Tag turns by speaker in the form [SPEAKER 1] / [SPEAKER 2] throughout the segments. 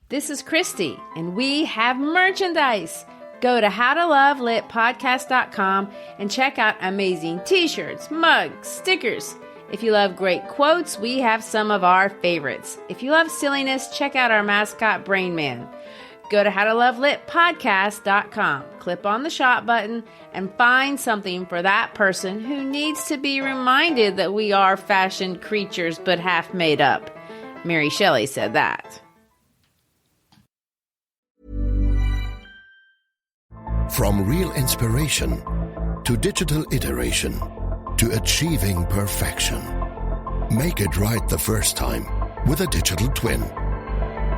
[SPEAKER 1] This is Christy, and we have merchandise. Go to howtolovelitpodcast.com and check out amazing t-shirts, mugs, stickers. If you love great quotes, we have some of our favorites. If you love silliness, check out our mascot, Brain Man. Go to howtolovelitpodcast.com, click on the shop button, and find something for that person who needs to be reminded that we are fashioned creatures but half made up. Mary Shelley said that.
[SPEAKER 2] From real inspiration to digital iteration to achieving perfection. Make it right the first time with a digital twin.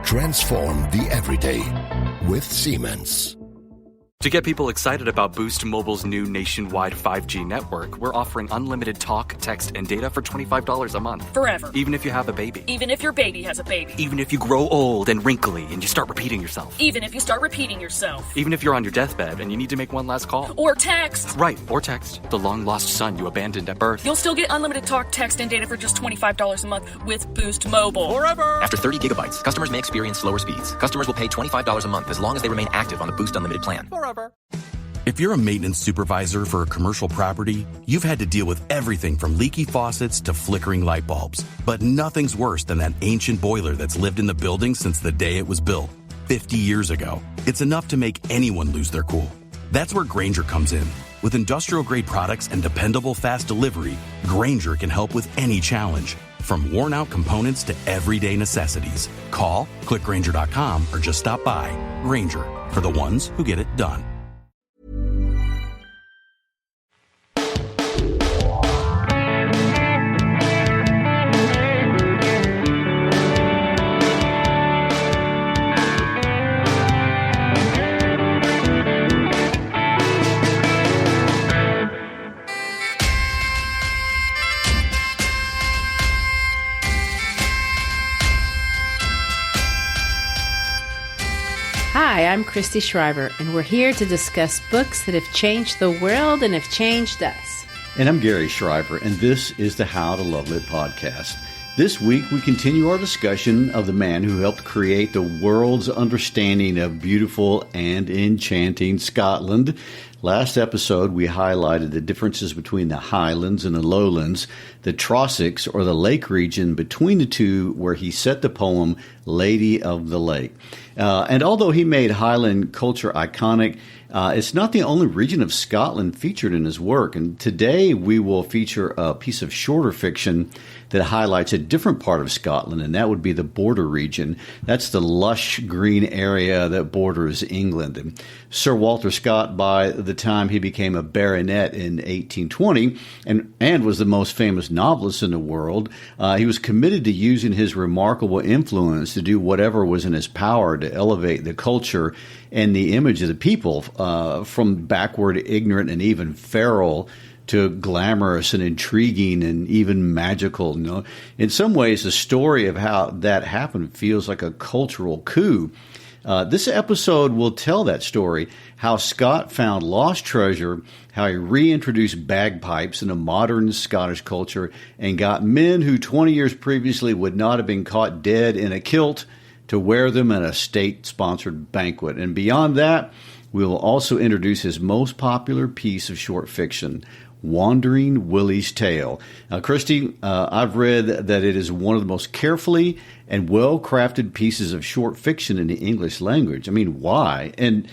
[SPEAKER 2] Transform the everyday with Siemens.
[SPEAKER 3] To get people excited about Boost Mobile's new nationwide 5G network, we're offering unlimited talk, text, and data for $25 a month.
[SPEAKER 4] Forever.
[SPEAKER 3] Even if you have a baby.
[SPEAKER 4] Even if your baby has a baby.
[SPEAKER 3] Even if you grow old and wrinkly and you start repeating yourself.
[SPEAKER 4] Even if you start repeating yourself.
[SPEAKER 3] Even if you're on your deathbed and you need to make one last call.
[SPEAKER 4] Or text.
[SPEAKER 3] Right, or text. The long-lost son you abandoned at birth.
[SPEAKER 4] You'll still get unlimited talk, text, and data for just $25 a month with Boost Mobile.
[SPEAKER 3] Forever!
[SPEAKER 5] After 30 gigabytes, customers may experience slower speeds. Customers will pay $25 a month as long as they remain active on the Boost Unlimited plan.
[SPEAKER 3] Forever.
[SPEAKER 6] If you're a maintenance supervisor for a commercial property, you've had to deal with everything from leaky faucets to flickering light bulbs. But nothing's worse than that ancient boiler that's lived in the building since the day it was built, 50 years ago. It's enough to make anyone lose their cool. That's where Grainger comes in. With industrial-grade products and dependable fast delivery, Grainger can help with any challenge, from worn-out components to everyday necessities. Call, click Grainger.com, or just stop by. Grainger, for the ones who get it done.
[SPEAKER 1] Hi, I'm Christy Schreiber, and we're here to discuss books that have changed the world and have changed us.
[SPEAKER 7] And I'm Gary Schreiber, and this is the How to Love Lit podcast. This week, we continue our discussion of the man who helped create the world's understanding of beautiful and enchanting Scotland. Last episode, we highlighted the differences between the Highlands and the Lowlands, the Trossachs, or the lake region between the two, where he set the poem Lady of the Lake. And although he made Highland culture iconic, it's not the only region of Scotland featured in his work. And today we will feature a piece of shorter fiction that highlights a different part of Scotland, and that would be the Border region. That's the lush green area that borders England. And Sir Walter Scott, by the time he became a baronet in 1820 and was the most famous novelist in the world, he was committed to using his remarkable influence to do whatever was in his power to elevate the culture and the image of the people from backward, ignorant, and even feral to glamorous and intriguing and even magical. You know, in some ways, the story of how that happened feels like a cultural coup. This episode will tell that story, how Scott found lost treasure, how he reintroduced bagpipes into modern Scottish culture, and got men who 20 years previously would not have been caught dead in a kilt to wear them at a state-sponsored banquet. And beyond that, we will also introduce his most popular piece of short fiction, Wandering Willie's Tale. Now, Christy, I've read that it is one of the most carefully and well-crafted pieces of short fiction in the English language. I mean, why? And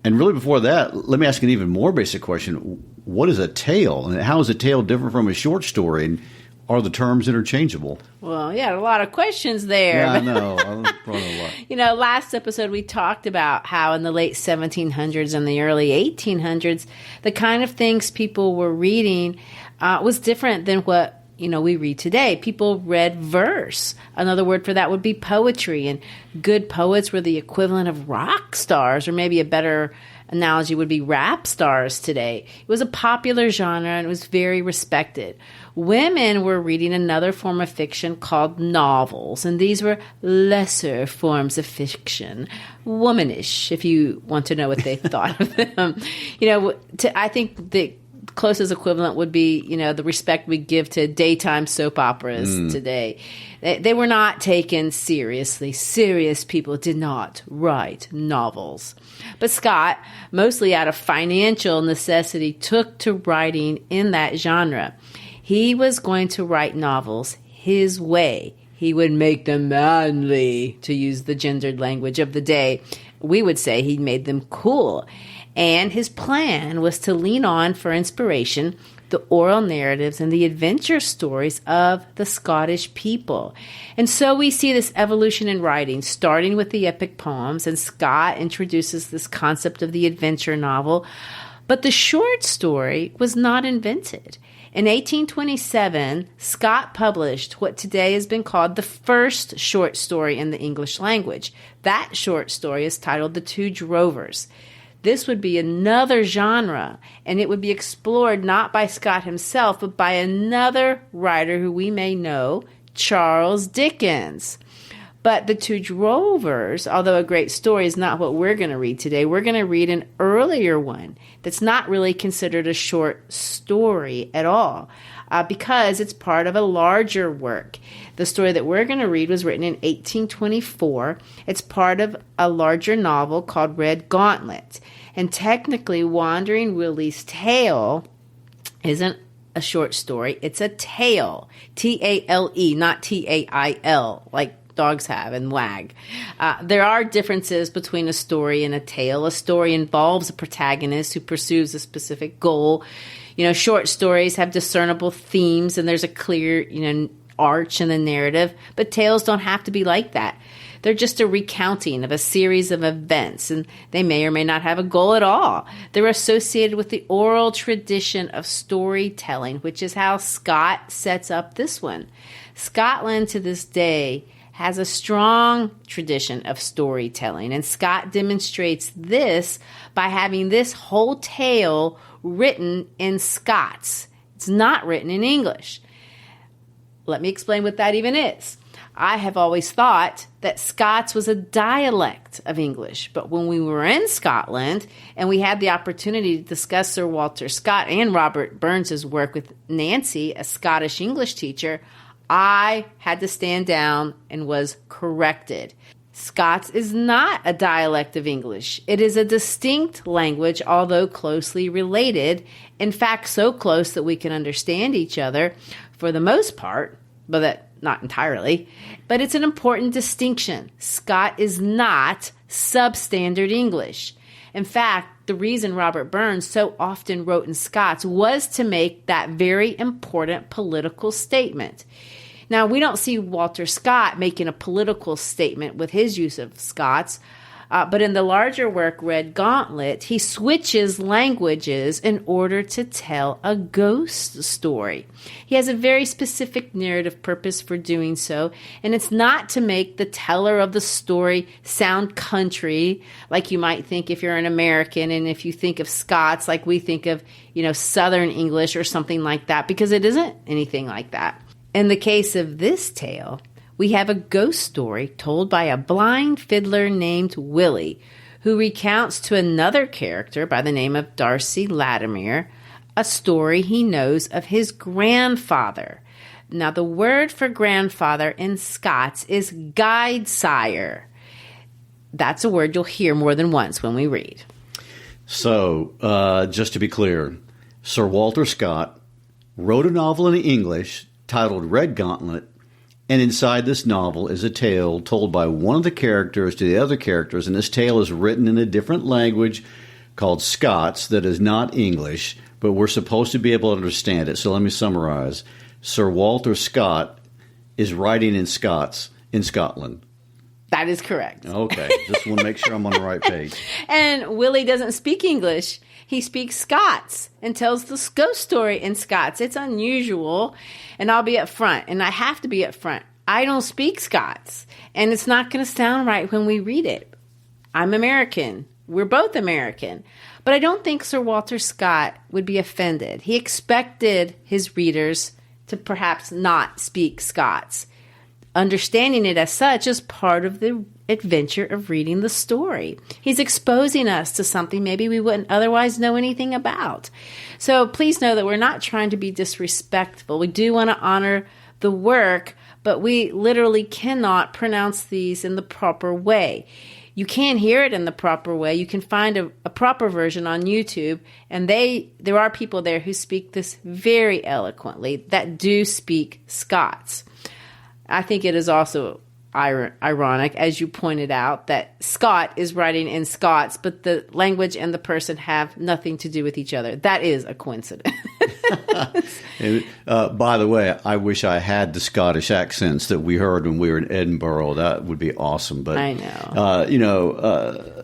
[SPEAKER 7] really before that, let me ask an even more basic question. What is a tale? And how is a tale different from a short story? And are the terms interchangeable?
[SPEAKER 1] Well, yeah, a lot of questions there.
[SPEAKER 7] Yeah, I know. A lot.
[SPEAKER 1] You know, last episode we talked about how in the late 1700s and the early 1800s, the kind of things people were reading was different than what, you know, we read today. People read verse. Another word for that would be poetry. And good poets were the equivalent of rock stars, or maybe a better analogy would be rap stars today. It was a popular genre and it was very respected. Women were reading another form of fiction called novels, and these were lesser forms of fiction, womanish, if you want to know what they thought of them. You know, I think the closest equivalent would be, the respect we give to daytime soap operas today. They were not taken seriously. Serious people did not write novels. But Scott, mostly out of financial necessity, took to writing in that genre. He was going to write novels his way. He would make them manly, to use the gendered language of the day. We would say he made them cool. And his plan was to lean on for inspiration the oral narratives and the adventure stories of the Scottish people. And so we see this evolution in writing, starting with the epic poems, and Scott introduces this concept of the adventure novel. But the short story was not invented. In 1827, Scott published what today has been called the first short story in the English language. That short story is titled The Two Drovers. This would be another genre, and it would be explored not by Scott himself, but by another writer who we may know, Charles Dickens. But The Two Drovers, although a great story, is not what we're going to read today. We're going to read an earlier one that's not really considered a short story at all, because it's part of a larger work. The story that we're going to read was written in 1824. It's part of a larger novel called Red Gauntlet. And technically, Wandering Willie's Tale isn't a short story. It's a tale. T-A-L-E, not T-A-I-L, like dogs have and wag. There are differences between a story and a tale. A story involves a protagonist who pursues a specific goal. Short stories have discernible themes and there's a clear, arch in the narrative, but tales don't have to be like that. They're just a recounting of a series of events, and they may or may not have a goal at all. They're associated with the oral tradition of storytelling, which is how Scott sets up this one. Scotland to this day has a strong tradition of storytelling, and Scott demonstrates this by having this whole tale written in Scots. It's not written in English. Let me explain what that even is. I have always thought that Scots was a dialect of English, but when we were in Scotland and we had the opportunity to discuss Sir Walter Scott and Robert Burns' work with Nancy, a Scottish English teacher, I had to stand down and was corrected. Scots is not a dialect of English. It is a distinct language, although closely related. In fact, so close that we can understand each other for the most part, but that not entirely. But it's an important distinction. Scott is not substandard English. In fact, the reason Robert Burns so often wrote in Scots was to make that very important political statement. Now, we don't see Walter Scott making a political statement with his use of Scots, but in the larger work, Red Gauntlet, he switches languages in order to tell a ghost story. He has a very specific narrative purpose for doing so, and it's not to make the teller of the story sound country, like you might think if you're an American, and if you think of Scots, like we think of, Southern English or something like that, because it isn't anything like that. In the case of this tale, we have a ghost story told by a blind fiddler named Willie, who recounts to another character by the name of Darcy Latimer a story he knows of his grandfather. Now, the word for grandfather in Scots is guidesire. That's a word you'll hear more than once when we read.
[SPEAKER 7] So, just to be clear, Sir Walter Scott wrote a novel in English titled Red Gauntlet, and inside this novel is a tale told by one of the characters to the other characters, and this tale is written in a different language called Scots that is not English, but we're supposed to be able to understand it. So let me summarize. Sir Walter Scott is writing in Scots in Scotland.
[SPEAKER 1] That is correct.
[SPEAKER 7] Okay, just want to make sure I'm on the right page.
[SPEAKER 1] And Willie doesn't speak English. He speaks Scots and tells the ghost story in Scots. It's unusual, and I'll be up front, and I have to be up front. I don't speak Scots, and it's not going to sound right when we read it. I'm American. We're both American. But I don't think Sir Walter Scott would be offended. He expected his readers to perhaps not speak Scots. understanding it as such is part of the adventure of reading the story. He's exposing us to something maybe we wouldn't otherwise know anything about. So please know that we're not trying to be disrespectful. We do want to honor the work, but we literally cannot pronounce these in the proper way. You can hear it in the proper way. You can find a proper version on YouTube, and there are people there who speak this very eloquently that do speak Scots. I think it is also ironic, as you pointed out, that Scott is writing in Scots, but the language and the person have nothing to do with each other. That is a coincidence.
[SPEAKER 7] By the way, I wish I had the Scottish accents that we heard when we were in Edinburgh. That would be awesome. But
[SPEAKER 1] I know.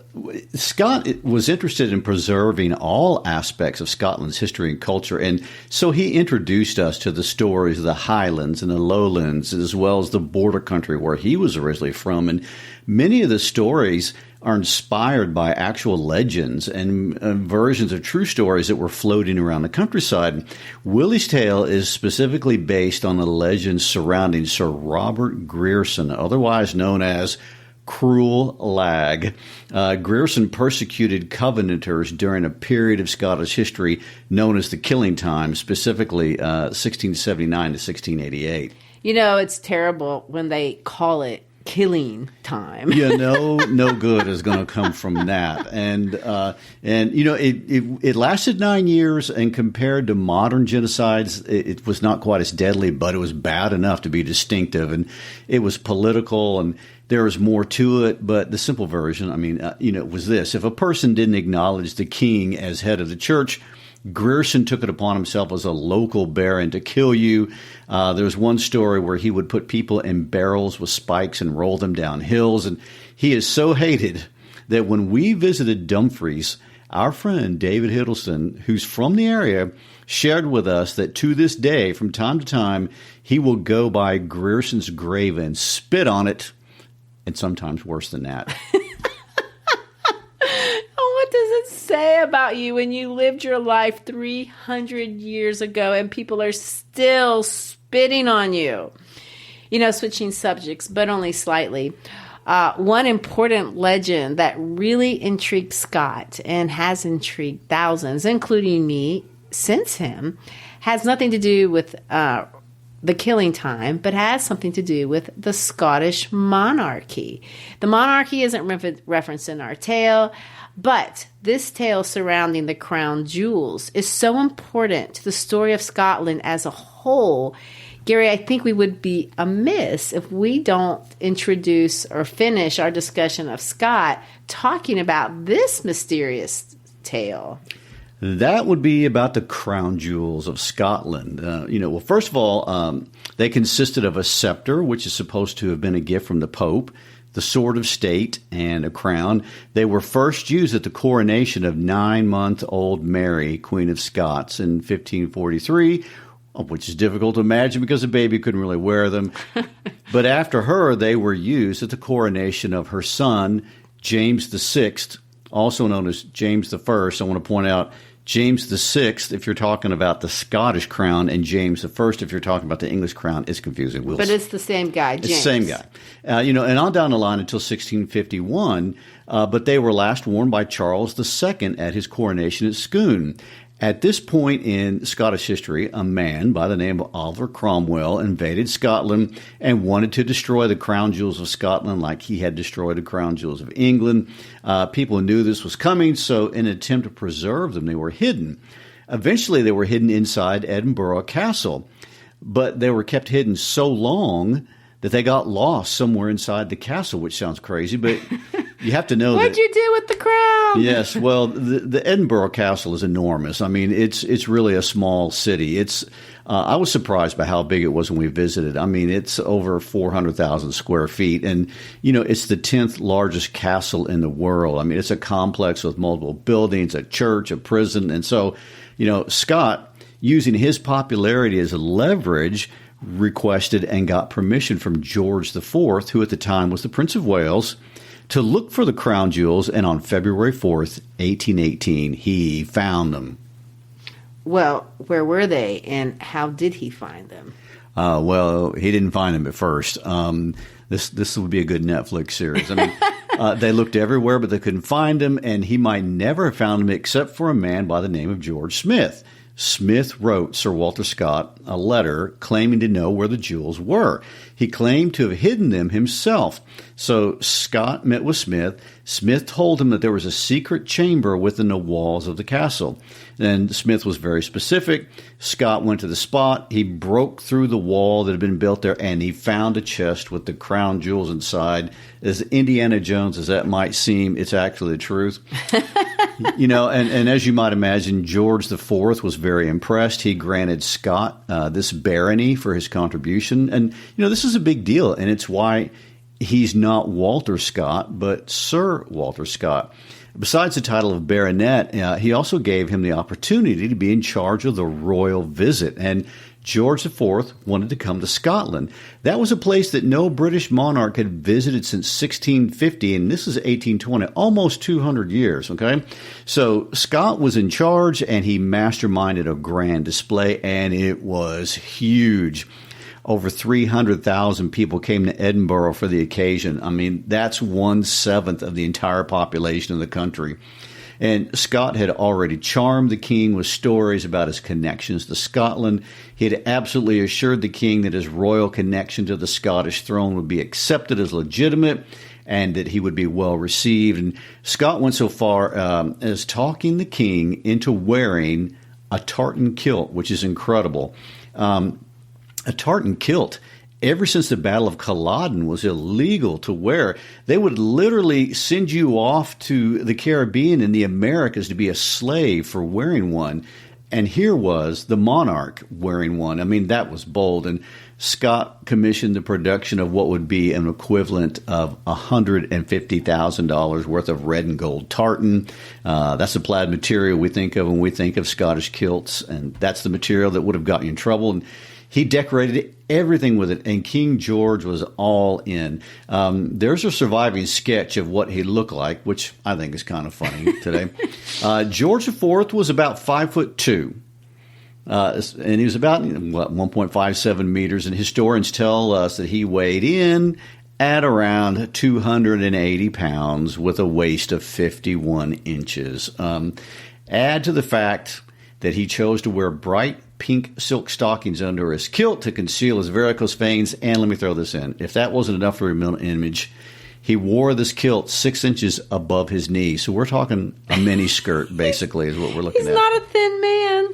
[SPEAKER 7] Scott was interested in preserving all aspects of Scotland's history and culture, and so he introduced us to the stories of the Highlands and the Lowlands, as well as the border country where he was originally from. And many of the stories are inspired by actual legends and versions of true stories that were floating around the countryside. Willie's tale is specifically based on the legends surrounding Sir Robert Grierson, otherwise known as Cruel Lag. Grierson persecuted Covenanters during a period of Scottish history known as the Killing Time, specifically 1679 to 1688.
[SPEAKER 1] It's terrible when they call it killing time.
[SPEAKER 7] No good is going to come from that. And it lasted 9 years, and compared to modern genocides, it was not quite as deadly, but it was bad enough to be distinctive, and it was political, and there was more to it. But the simple version, was this: if a person didn't acknowledge the king as head of the church, Grierson took it upon himself as a local baron to kill you. There's one story where he would put people in barrels with spikes and roll them down hills. And he is so hated that when we visited Dumfries, our friend David Hiddleston, who's from the area, shared with us that to this day, from time to time, he will go by Grierson's grave and spit on it, and sometimes worse than that.
[SPEAKER 1] What does it say about you when you lived your life 300 years ago and people are still spitting on you? Switching subjects, but only slightly. One important legend that really intrigued Scott and has intrigued thousands, including me, since him, has nothing to do with the Killing Time, but has something to do with the Scottish monarchy. The monarchy isn't referenced in our tale, but this tale surrounding the crown jewels is so important to the story of Scotland as a whole. Gary, I think we would be amiss if we don't introduce or finish our discussion of Scott talking about this mysterious tale.
[SPEAKER 7] That would be about the crown jewels of Scotland. First of all, they consisted of a scepter, which is supposed to have been a gift from the Pope, the sword of state, and a crown. They were first used at the coronation of 9-month-old Mary, Queen of Scots, in 1543, which is difficult to imagine because the baby couldn't really wear them. But after her, they were used at the coronation of her son, James VI, also known as James I. I want to point out James VI, if you're talking about the Scottish crown, and James I, if you're talking about the English crown, is confusing.
[SPEAKER 1] But it's the same guy, James.
[SPEAKER 7] It's the same guy. And on down the line until 1651, but they were last worn by Charles II at his coronation at Scone. At this point in Scottish history, a man by the name of Oliver Cromwell invaded Scotland and wanted to destroy the crown jewels of Scotland like he had destroyed the crown jewels of England. People knew this was coming, so in an attempt to preserve them, they were hidden. Eventually, they were hidden inside Edinburgh Castle, but they were kept hidden so long that they got lost somewhere inside the castle, which sounds crazy, but you have to know
[SPEAKER 1] What'd you do with the crown?
[SPEAKER 7] Yes, well, the Edinburgh Castle is enormous. I mean, it's really a small city. I was surprised by how big it was when we visited. I mean, it's over 400,000 square feet, and it's the 10th largest castle in the world. I mean, it's a complex with multiple buildings, a church, a prison, and so Scott, using his popularity as a leverage, requested and got permission from George IV, who at the time was the Prince of Wales, to look for the crown jewels, and on February 4th, 1818, he found them.
[SPEAKER 1] Well, where were they, and how did he find them?
[SPEAKER 7] Well, he didn't find him at first. This would be a good Netflix series. I mean, they looked everywhere, but they couldn't find him, and he might never have found him except for a man by the name of George Smith. Smith wrote Sir Walter Scott a letter claiming to know where the jewels were. He claimed to have hidden them himself. So Scott met with Smith. Smith told him that there was a secret chamber within the walls of the castle. And Smith was very specific. Scott went to the spot. He broke through the wall that had been built there, and he found a chest with the crown jewels inside. As Indiana Jones as that might seem, it's actually the truth. And as you might imagine, George IV was very impressed. He granted Scott this barony for his contribution. And, this is a big deal, and it's why he's not Walter Scott, but Sir Walter Scott. Besides the title of baronet, he also gave him the opportunity to be in charge of the royal visit. And George IV wanted to come to Scotland. That was a place that no British monarch had visited since 1650, and this is 1820, almost 200 years, okay? So Scott was in charge, and he masterminded a grand display, and it was huge. Over 300,000 people came to Edinburgh for the occasion. I mean, that's 1/7 of the entire population of the country. And Scott had already charmed the king with stories about his connections to Scotland. He had absolutely assured the king that his royal connection to the Scottish throne would be accepted as legitimate and that he would be well received. And Scott went so far as talking the king into wearing a tartan kilt, which is incredible. A tartan kilt, ever since the Battle of Culloden, was illegal to wear. They would literally send you off to the Caribbean and the Americas to be a slave for wearing one. And here was the monarch wearing one. I mean, that was bold. And Scott commissioned the production of what would be an equivalent of $150,000 worth of red and gold tartan. That's the plaid material we think of when we think of Scottish kilts. And that's the material that would have gotten you in trouble. And he decorated everything with it, and King George was all in. There's a surviving sketch of what he looked like, which I think is kind of funny today. George IV was about 5'2", and he was about 1.57 meters, and historians tell us that he weighed in at around 280 pounds with a waist of 51 inches. Add to the fact that he chose to wear bright pink silk stockings under his kilt to conceal his varicose veins. And let me throw this in. If that wasn't enough for a image, he wore this kilt 6 inches above his knee. So we're talking a mini skirt, basically, is what we're looking at.
[SPEAKER 1] He's not a thin man.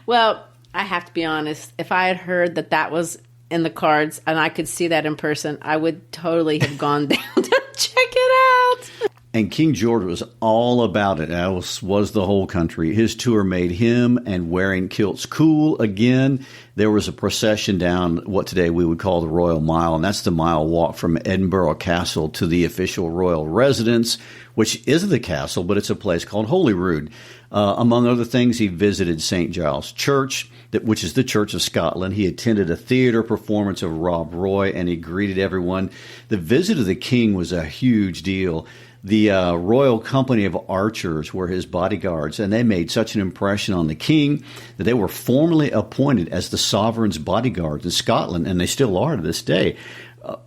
[SPEAKER 1] Well, I have to be honest. If I had heard that was in the cards and I could see that in person, I would totally have gone down to check it out.
[SPEAKER 7] And King George was all about it, as was the whole country. His tour made him and wearing kilts cool again. There was a procession down what today we would call the Royal Mile, and that's the mile walk from Edinburgh Castle to the official royal residence, which isn't the castle, but it's a place called Holyrood. Among other things, he visited St. Giles Church, which is the Church of Scotland. He attended a theater performance of Rob Roy, and he greeted everyone. The visit of the king was a huge deal. The Royal Company of Archers were his bodyguards, and they made such an impression on the king that they were formally appointed as the sovereign's bodyguards in Scotland, and they still are to this day.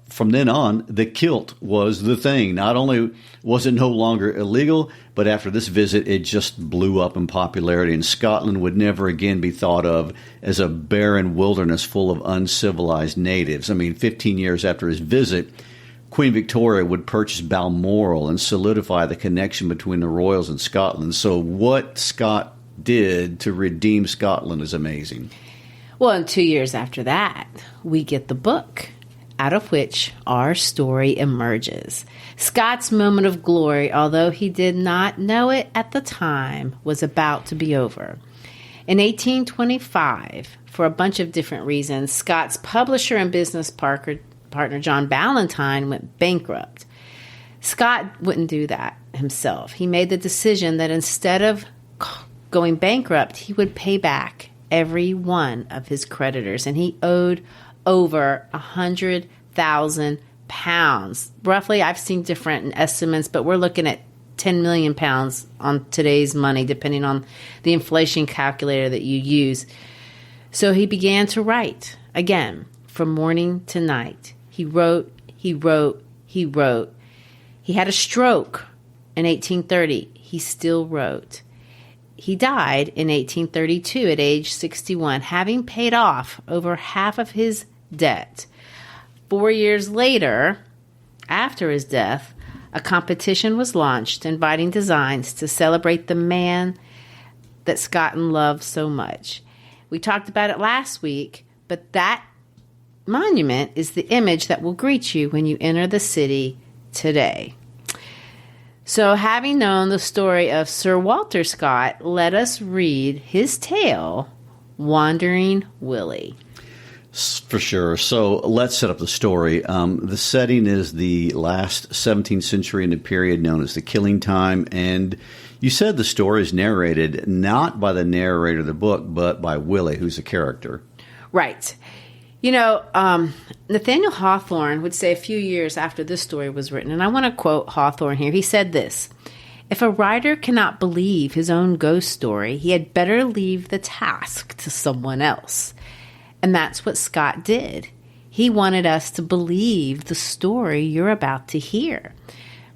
[SPEAKER 7] From then on, the kilt was the thing. Not only was it no longer illegal, but after this visit, it just blew up in popularity, and Scotland would never again be thought of as a barren wilderness full of uncivilized natives. I mean, 15 years after his visit, Queen Victoria would purchase Balmoral and solidify the connection between the royals and Scotland. So what Scott did to redeem Scotland is amazing.
[SPEAKER 1] Well, and 2 years after that, we get the book, out of which our story emerges. Scott's moment of glory, although he did not know it at the time, was about to be over. In 1825, for a bunch of different reasons, Scott's publisher and business partner John Ballantyne went bankrupt. Scott wouldn't do that himself. He made the decision that instead of going bankrupt, he would pay back every one of his creditors, and he owed over 100,000 pounds. Roughly, I've seen different estimates, but we're looking at 10 million pounds on today's money, depending on the inflation calculator that you use. So he began to write Again, from morning to night. He wrote, he wrote, he wrote. He had a stroke in 1830. He still wrote. He died in 1832 at age 61, having paid off over half of his debt. 4 years later, after his death, a competition was launched inviting designs to celebrate the man that Scotland loved so much. We talked about it last week, but that monument is the image that will greet you when you enter the city today. So, having known the story of Sir Walter Scott, let us read his tale, Wandering Willie.
[SPEAKER 7] For sure. So let's set up the story. The setting is the last 17th century in the period known as the Killing Time. And you said the story is narrated not by the narrator of the book, but by Willie, who's a character.
[SPEAKER 1] Right. You know, Nathaniel Hawthorne would say a few years after this story was written, and I want to quote Hawthorne here. He said this: "If a writer cannot believe his own ghost story, he had better leave the task to someone else." And that's what Scott did. He wanted us to believe the story you're about to hear.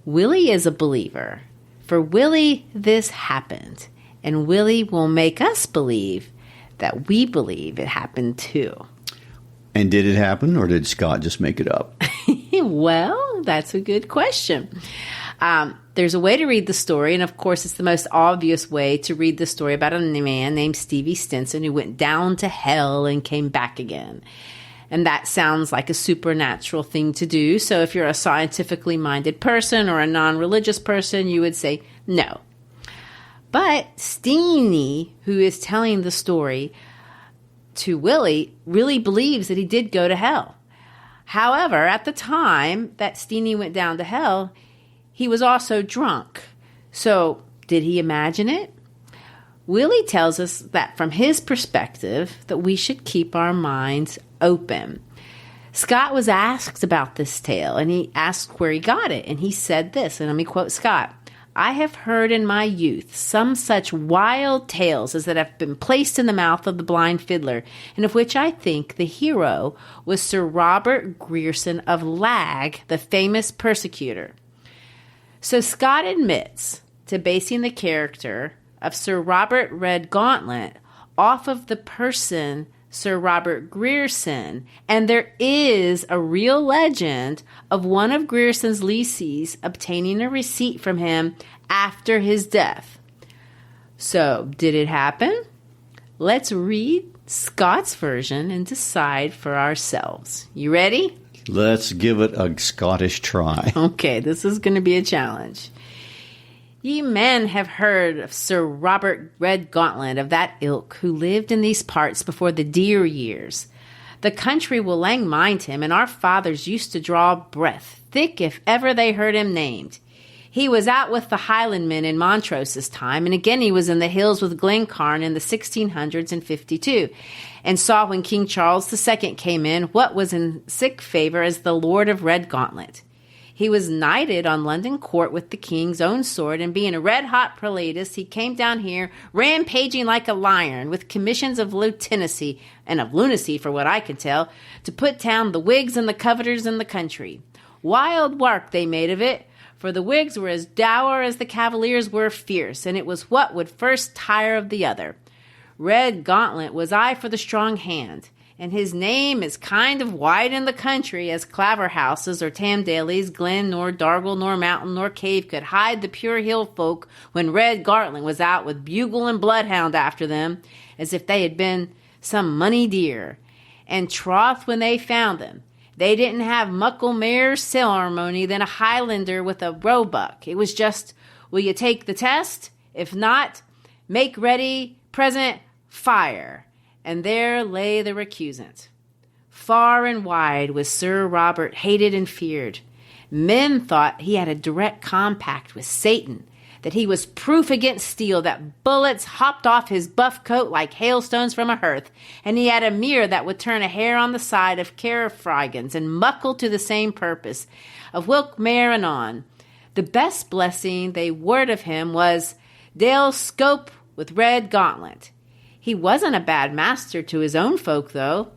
[SPEAKER 1] Willie is a believer. For Willie, this happened. And Willie will make us believe that we believe it happened too.
[SPEAKER 7] And did it happen, or did Scott just make it up?
[SPEAKER 1] Well, that's a good question. There's a way to read the story, and of course it's the most obvious way to read the story about a man named Stevie Stinson who went down to hell and came back again. And that sounds like a supernatural thing to do. So if you're a scientifically minded person or a non-religious person, you would say no. But Steenie, who is telling the story to Willie, really believes that he did go to hell. However, at the time that Steenie went down to hell, he was also drunk. So did he imagine it? Willie tells us that from his perspective, that we should keep our minds open. Scott was asked about this tale, and he asked where he got it, and he said this, and let me quote Scott: "I have heard in my youth some such wild tales as that have been placed in the mouth of the blind fiddler, and of which I think the hero was Sir Robert Grierson of Lag, the famous persecutor." So Scott admits to basing the character of Sir Robert Redgauntlet off of the person Sir Robert Grierson, and there is a real legend of one of Grierson's lessees obtaining a receipt from him after his death. So, did it happen? Let's read Scott's version and decide for ourselves. You ready?
[SPEAKER 7] Let's give it a Scottish try.
[SPEAKER 1] Okay, this is going to be a challenge. Ye men have heard of Sir Robert Redgauntlet of that ilk, who lived in these parts before the dear years. The country will lang mind him, and our fathers used to draw breath thick if ever they heard him named. He was out with the Highlandmen in Montrose's time, and again he was in the hills with Glencairn in the 1600s and 52, and saw when King Charles II came in what was in sick favour as the Lord of Redgauntlet. He was knighted on London court with the king's own sword, and being a red-hot prelatus, he came down here rampaging like a lion with commissions of lieutenancy, and of lunacy for what I can tell, to put down the Whigs and the coveters in the country. Wild work they made of it, for the Whigs were as dour as the Cavaliers were fierce, and it was what would first tire of the other. Redgauntlet was I for the strong hand, and his name is kind of wide in the country as Claverhouses or Tamdales, Glen, nor Dargle, nor mountain, nor cave could hide the pure hill folk when Redgauntlet was out with bugle and bloodhound after them, as if they had been some money deer. And troth, when they found them, they didn't have muckle mair ceremony than a Highlander with a roebuck. It was just, will you take the test? If not, make ready, present, fire. And there lay the recusant. Far and wide was Sir Robert hated and feared. Men thought he had a direct compact with Satan, that he was proof against steel, that bullets hopped off his buff coat like hailstones from a hearth, and he had a mirror that would turn a hair on the side of Carafrigans, and muckle to the same purpose, of whilk mair anon. The best blessing they word of him was, Dale scope with Redgauntlet. He wasn't a bad master to his own folk, though.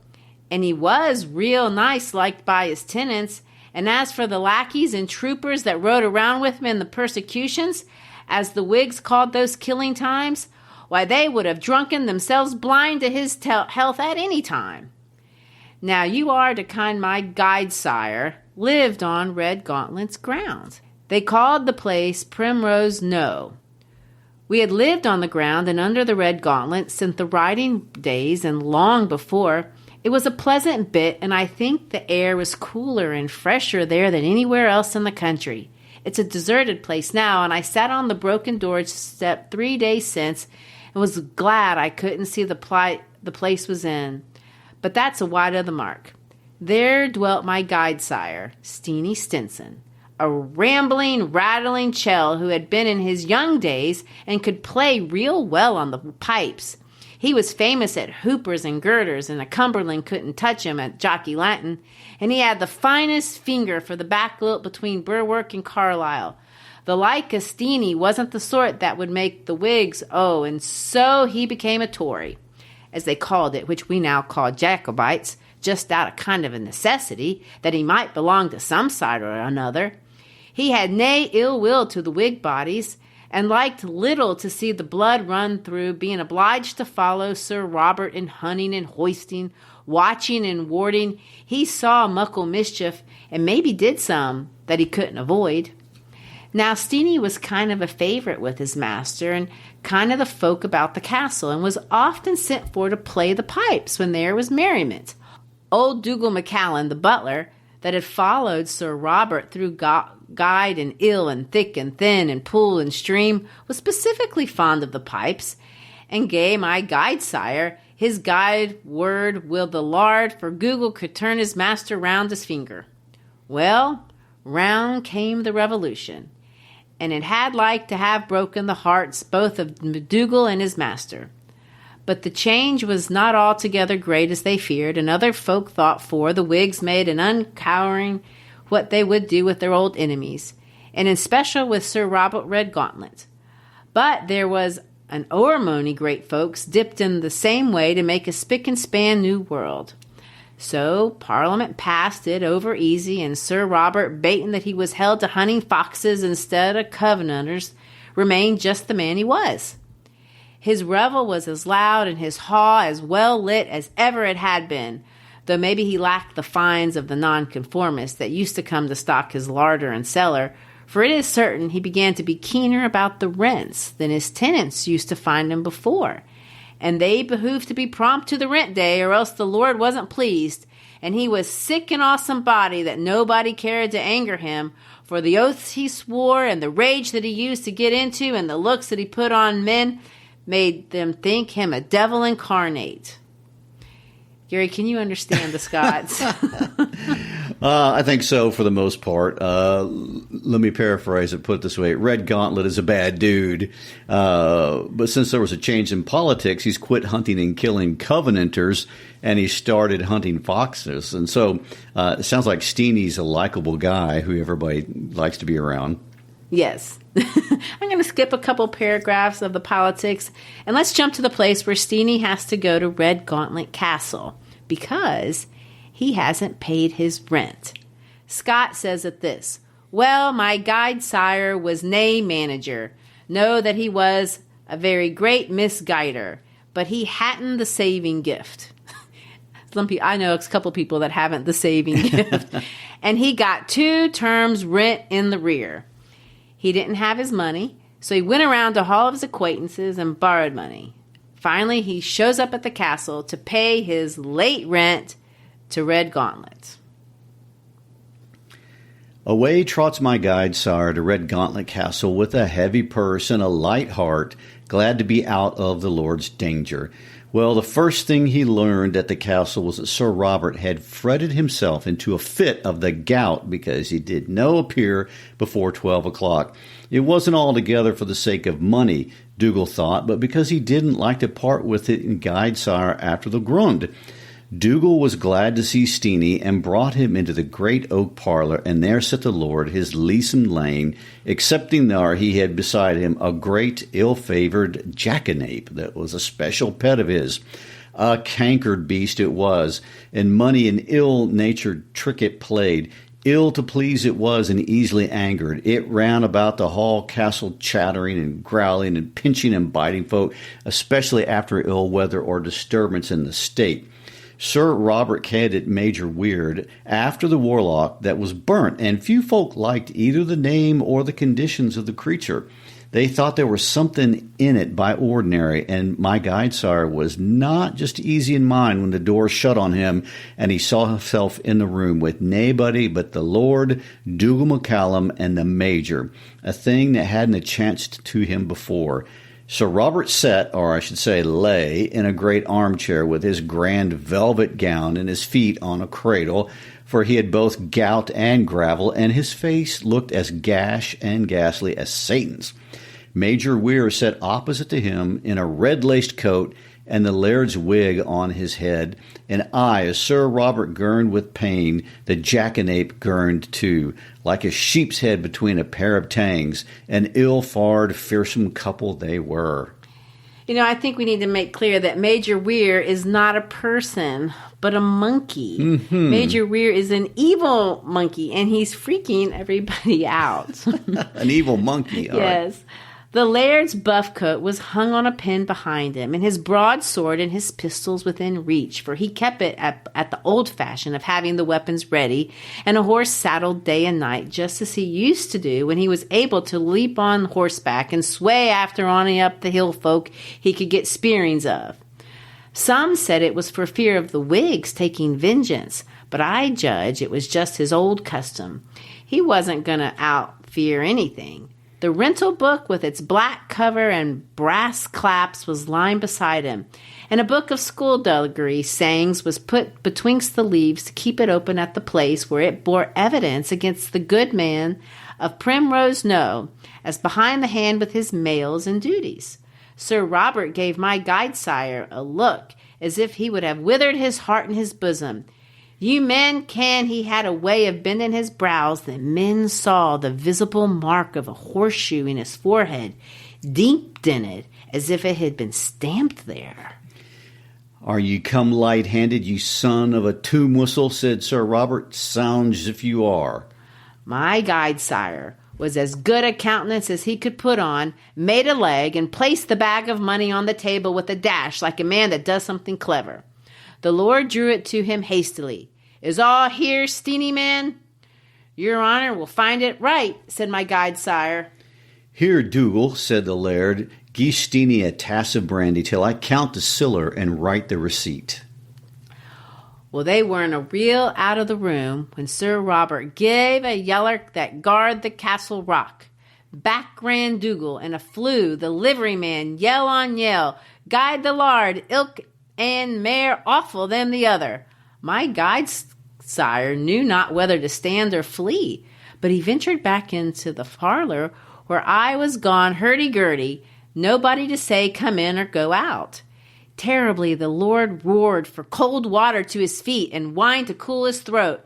[SPEAKER 1] And he was real nice, liked by his tenants. And as for the lackeys and troopers that rode around with him in the persecutions, as the Whigs called those killing times, why, they would have drunken themselves blind to his health at any time. Now you are to kind my guide sire lived on Red Gauntlet's ground. They called the place Primrose Knowe. We had lived on the ground and under the Red Gauntlet since the riding days, and long before. It was a pleasant bit, and I think the air was cooler and fresher there than anywhere else in the country. It's a deserted place now, and I sat on the broken doorstep 3 days since and was glad I couldn't see the plight the place was in. But that's a wide of the mark. There dwelt my guide sire, Steenie Stinson, a rambling, rattling chell who had been in his young days and could play real well on the pipes. He was famous at hoopers and girders, and a Cumberland couldn't touch him at Jockey Latin, and he had the finest finger for the back lilt between Berwick and Carlisle. The like of Steenie wasn't the sort that would make the Whigs, and so he became a Tory, as they called it, which we now call Jacobites, just out of kind of a necessity, that he might belong to some side or another. He had nae ill will to the Whig bodies, and liked little to see the blood run through, being obliged to follow Sir Robert in hunting and hoisting, watching and warding. He saw muckle mischief, and maybe did some that he couldn't avoid. Now Steenie was kind of a favourite with his master, and kind of the folk about the castle, and was often sent for to play the pipes when there was merriment. Old Dougal MacCallum, the butler, that had followed Sir Robert through guide and ill and thick and thin and pool and stream, was specifically fond of the pipes, and gave my guide sire his guide word will the lard, for Dougal could turn his master round his finger. Well, round came the revolution, and it had like to have broken the hearts both of Dougal and his master. But the change was not altogether great as they feared, and other folk thought, for the Whigs made an uncowering what they would do with their old enemies, and in special with Sir Robert Redgauntlet. But there was an o'ermony great folks dipped in the same way to make a spick and span new world. So Parliament passed it over easy, and Sir Robert, bating that he was held to hunting foxes instead of Covenanters, remained just the man he was. His revel was as loud and his haw as well lit as ever it had been, though maybe he lacked the fines of the nonconformists that used to come to stock his larder and cellar, for it is certain he began to be keener about the rents than his tenants used to find him before, and they behooved to be prompt to the rent day, or else the Lord wasn't pleased, and he was sick and awesome body that nobody cared to anger him, for the oaths he swore and the rage that he used to get into and the looks that he put on men made them think him a devil incarnate. Gary, can you understand the Scots?
[SPEAKER 7] I think so for the most part. Let me paraphrase it, put it this way. Red Gauntlet is a bad dude. But since there was a change in politics, he's quit hunting and killing Covenanters, and he started hunting foxes. And so it sounds like Steenie's a likable guy who everybody likes to be around.
[SPEAKER 1] Yes. I'm going to skip a couple paragraphs of the politics, and let's jump to the place where Steenie has to go to Red Gauntlet Castle because he hasn't paid his rent. Scott says at this, "Well, my guide sire was nae manager. Know that he was a very great misguider, but he hadn't the saving gift." I know a couple people that haven't the saving gift. "And he got 2 terms rent in the rear. He didn't have his money, so he went around to all of his acquaintances and borrowed money. Finally, he shows up at the castle to pay his late rent to Red Gauntlet."
[SPEAKER 7] Away trots my guide sire to Red Gauntlet Castle with a heavy purse and a light heart, glad to be out of the Lord's danger. Well, the first thing he learned at the castle was that Sir Robert had fretted himself into a fit of the gout because he did no appear before 12 o'clock. It wasn't altogether for the sake of money, Dougal thought, but because he didn't like to part with it in guide sire after the grund. Dougal was glad to see Steenie and brought him into the great oak parlour, and there sat the Lord, his leesome lane, excepting there he had beside him a great ill-favoured jackanape that was a special pet of his. A cankered beast it was, and money an ill-natured trick it played. Ill to please it was, and easily angered. It ran about the hall castle chattering and growling and pinching and biting folk, especially after ill weather or disturbance in the state. Sir Robert called it Major Weird after the warlock that was burnt, and few folk liked either the name or the conditions of the creature. They thought there was something in it by ordinary, and my guide sire was not just easy in mind when the door shut on him and he saw himself in the room with naebody but the Lord, Dougal MacCallum, and the Major, a thing that hadn't chanced to him before. Sir Robert sat, or I should say lay, in a great armchair with his grand velvet gown and his feet on a cradle, for he had both gout and gravel, and his face looked as gash and ghastly as Satan's. Major Weir sat opposite to him in a red-laced coat and the laird's wig on his head, and I, as Sir Robert gurned with pain, the jackanape gurned too, like a sheep's head between a pair of tangs. An ill-farred, fearsome couple they were.
[SPEAKER 1] I think we need to make clear that Major Weir is not a person, but a monkey. Mm-hmm. Major Weir is an evil monkey, and he's freaking everybody out.
[SPEAKER 7] An evil monkey.
[SPEAKER 1] Yes. Right. The laird's buff coat was hung on a pin behind him, and his broadsword and his pistols within reach, for he kept it at the old fashion of having the weapons ready, and a horse saddled day and night, just as he used to do when he was able to leap on horseback and sway after any up the hill folk he could get spearings of. Some said it was for fear of the Whigs taking vengeance, but I judge it was just his old custom. He wasn't going to out-fear anything. The rental book with its black cover and brass claps was lying beside him, and a book of skullduggery sayings was put betwixt the leaves to keep it open at the place where it bore evidence against the good man of Primrose Knowe, as behind the hand with his mails and duties. Sir Robert gave my guide sire a look, as if he would have withered his heart in his bosom. You men ken he had a way of bending his brows that men saw the visible mark of a horseshoe in his forehead, deep in it, as if it had been stamped there.
[SPEAKER 7] Are you come light-handed, you son of a tomb whistle, said Sir Robert. Sounds as if you are.
[SPEAKER 1] My guide sire was as good a countenance as he could put on, made a leg, and placed the bag of money on the table with a dash like a man that does something clever. The Lord drew it to him hastily. Is all here, Steenie man? Your honor will find it right, said my guide sire.
[SPEAKER 7] Here, Dougal, said the laird, gie Steenie a tass of brandy till I count the siller and write the receipt.
[SPEAKER 1] Well, they weren't a reel out of the room when Sir Robert gave a yeller that guard the castle rock. Back ran Dougal, and a flew the liveryman, yell on yell, guide the lard, ilk and mair awful than the other. My guide sire knew not whether to stand or flee, but he ventured back into the parlor where I was gone hurdy-gurdy, nobody to say come in or go out. Terribly the Lord roared for cold water to his feet and wine to cool his throat.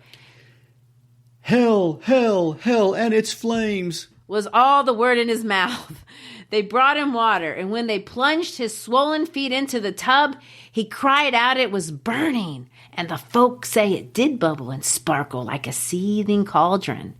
[SPEAKER 7] Hell, hell, hell, and its flames,
[SPEAKER 1] was all the word in his mouth. They brought him water, and when they plunged his swollen feet into the tub, he cried out it was burning, and the folk say it did bubble and sparkle like a seething cauldron.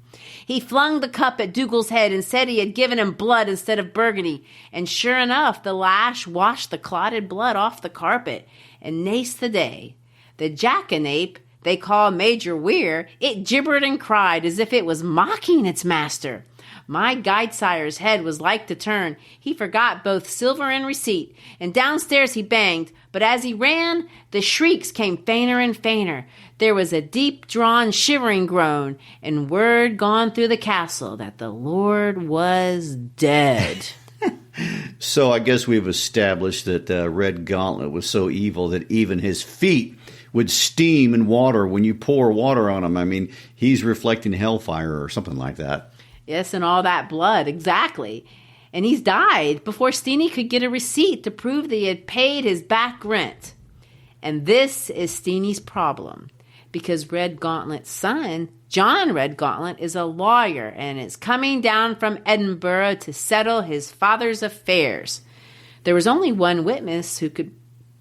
[SPEAKER 1] He flung the cup at Dougal's head and said he had given him blood instead of burgundy, and sure enough, the lash washed the clotted blood off the carpet, and nace the day. The jackanape they call Major Weir, it gibbered and cried as if it was mocking its master. My guide sire's head was like to turn. He forgot both silver and receipt, and downstairs he banged, but as he ran, the shrieks came fainter and fainter. There was a deep-drawn, shivering groan, and word gone through the castle that the Lord was dead.
[SPEAKER 7] So I guess we've established that Red Gauntlet was so evil that even his feet would steam in water when you pour water on him. I mean, he's reflecting hellfire or something like that.
[SPEAKER 1] Yes, and all that blood, exactly. And he's died before Steenie could get a receipt to prove that he had paid his back rent. And this is Steenie's problem, because Red Gauntlet's son, John Red Gauntlet, is a lawyer and is coming down from Edinburgh to settle his father's affairs. There was only one witness who could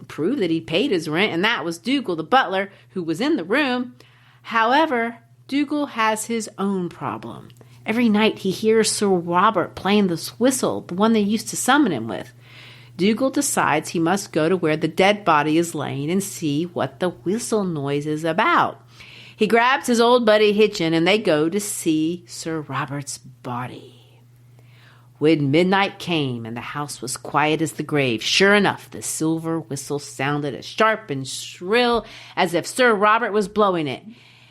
[SPEAKER 1] prove that he paid his rent, and that was Dougal the butler, who was in the room. However, Dougal has his own problem. Every night he hears Sir Robert playing the whistle, the one they used to summon him with. Dougal decides he must go to where the dead body is laying and see what the whistle noise is about. He grabs his old buddy Hitchin, and they go to see Sir Robert's body. When midnight came and the house was quiet as the grave, sure enough, the silver whistle sounded as sharp and shrill as if Sir Robert was blowing it.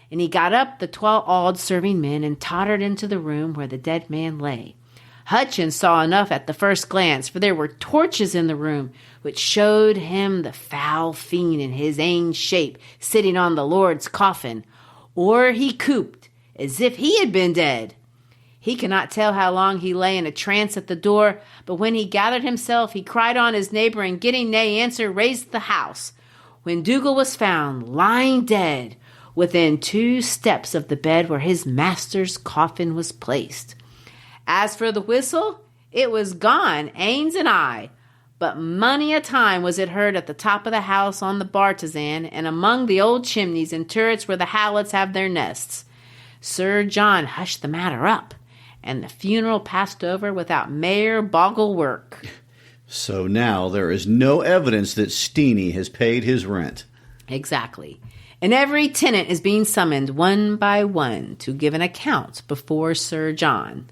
[SPEAKER 1] And he got up the 12 awed serving men and tottered into the room where the dead man lay. Hutchins saw enough at the first glance, for there were torches in the room, which showed him the foul fiend in his ain shape sitting on the Lord's coffin, or he cooped, as if he had been dead. He cannot tell how long he lay in a trance at the door, but when he gathered himself, he cried on his neighbor, and getting no answer, raised the house. When Dougal was found, lying dead, within 2 steps of the bed where his master's coffin was placed. As for the whistle, it was gone, anes and I. But many a time was it heard at the top of the house on the bartizan, and among the old chimneys and turrets where the howlets have their nests. Sir John hushed the matter up, and the funeral passed over without mair boggle work.
[SPEAKER 7] So now there is no evidence that Steenie has paid his rent.
[SPEAKER 1] Exactly. And every tenant is being summoned one by one to give an account before Sir John.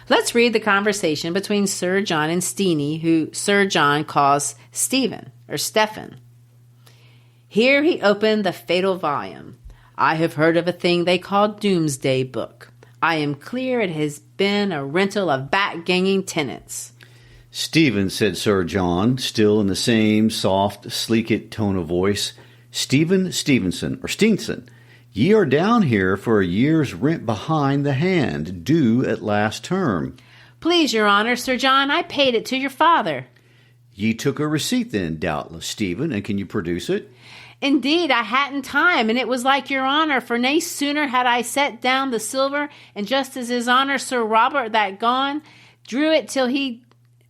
[SPEAKER 1] Let's read the conversation between Sir John and Steenie, who Sir John calls Stephen. Here he opened the fatal volume. I have heard of a thing they call Doomsday Book. I am clear it has been a rental of back-ganging tenants.
[SPEAKER 7] Stephen, said Sir John, still in the same soft, sleek tone of voice. Stephen Steenson, ye are down here for a year's rent behind the hand, due at last term.
[SPEAKER 1] Please, your honour, Sir John, I paid it to your father.
[SPEAKER 7] Ye took a receipt then, doubtless, Stephen, and can you produce it?
[SPEAKER 1] Indeed, I hadn't time, and it was like your honour, for nae sooner had I set down the silver, and just as his honour Sir Robert that gone, drew it till he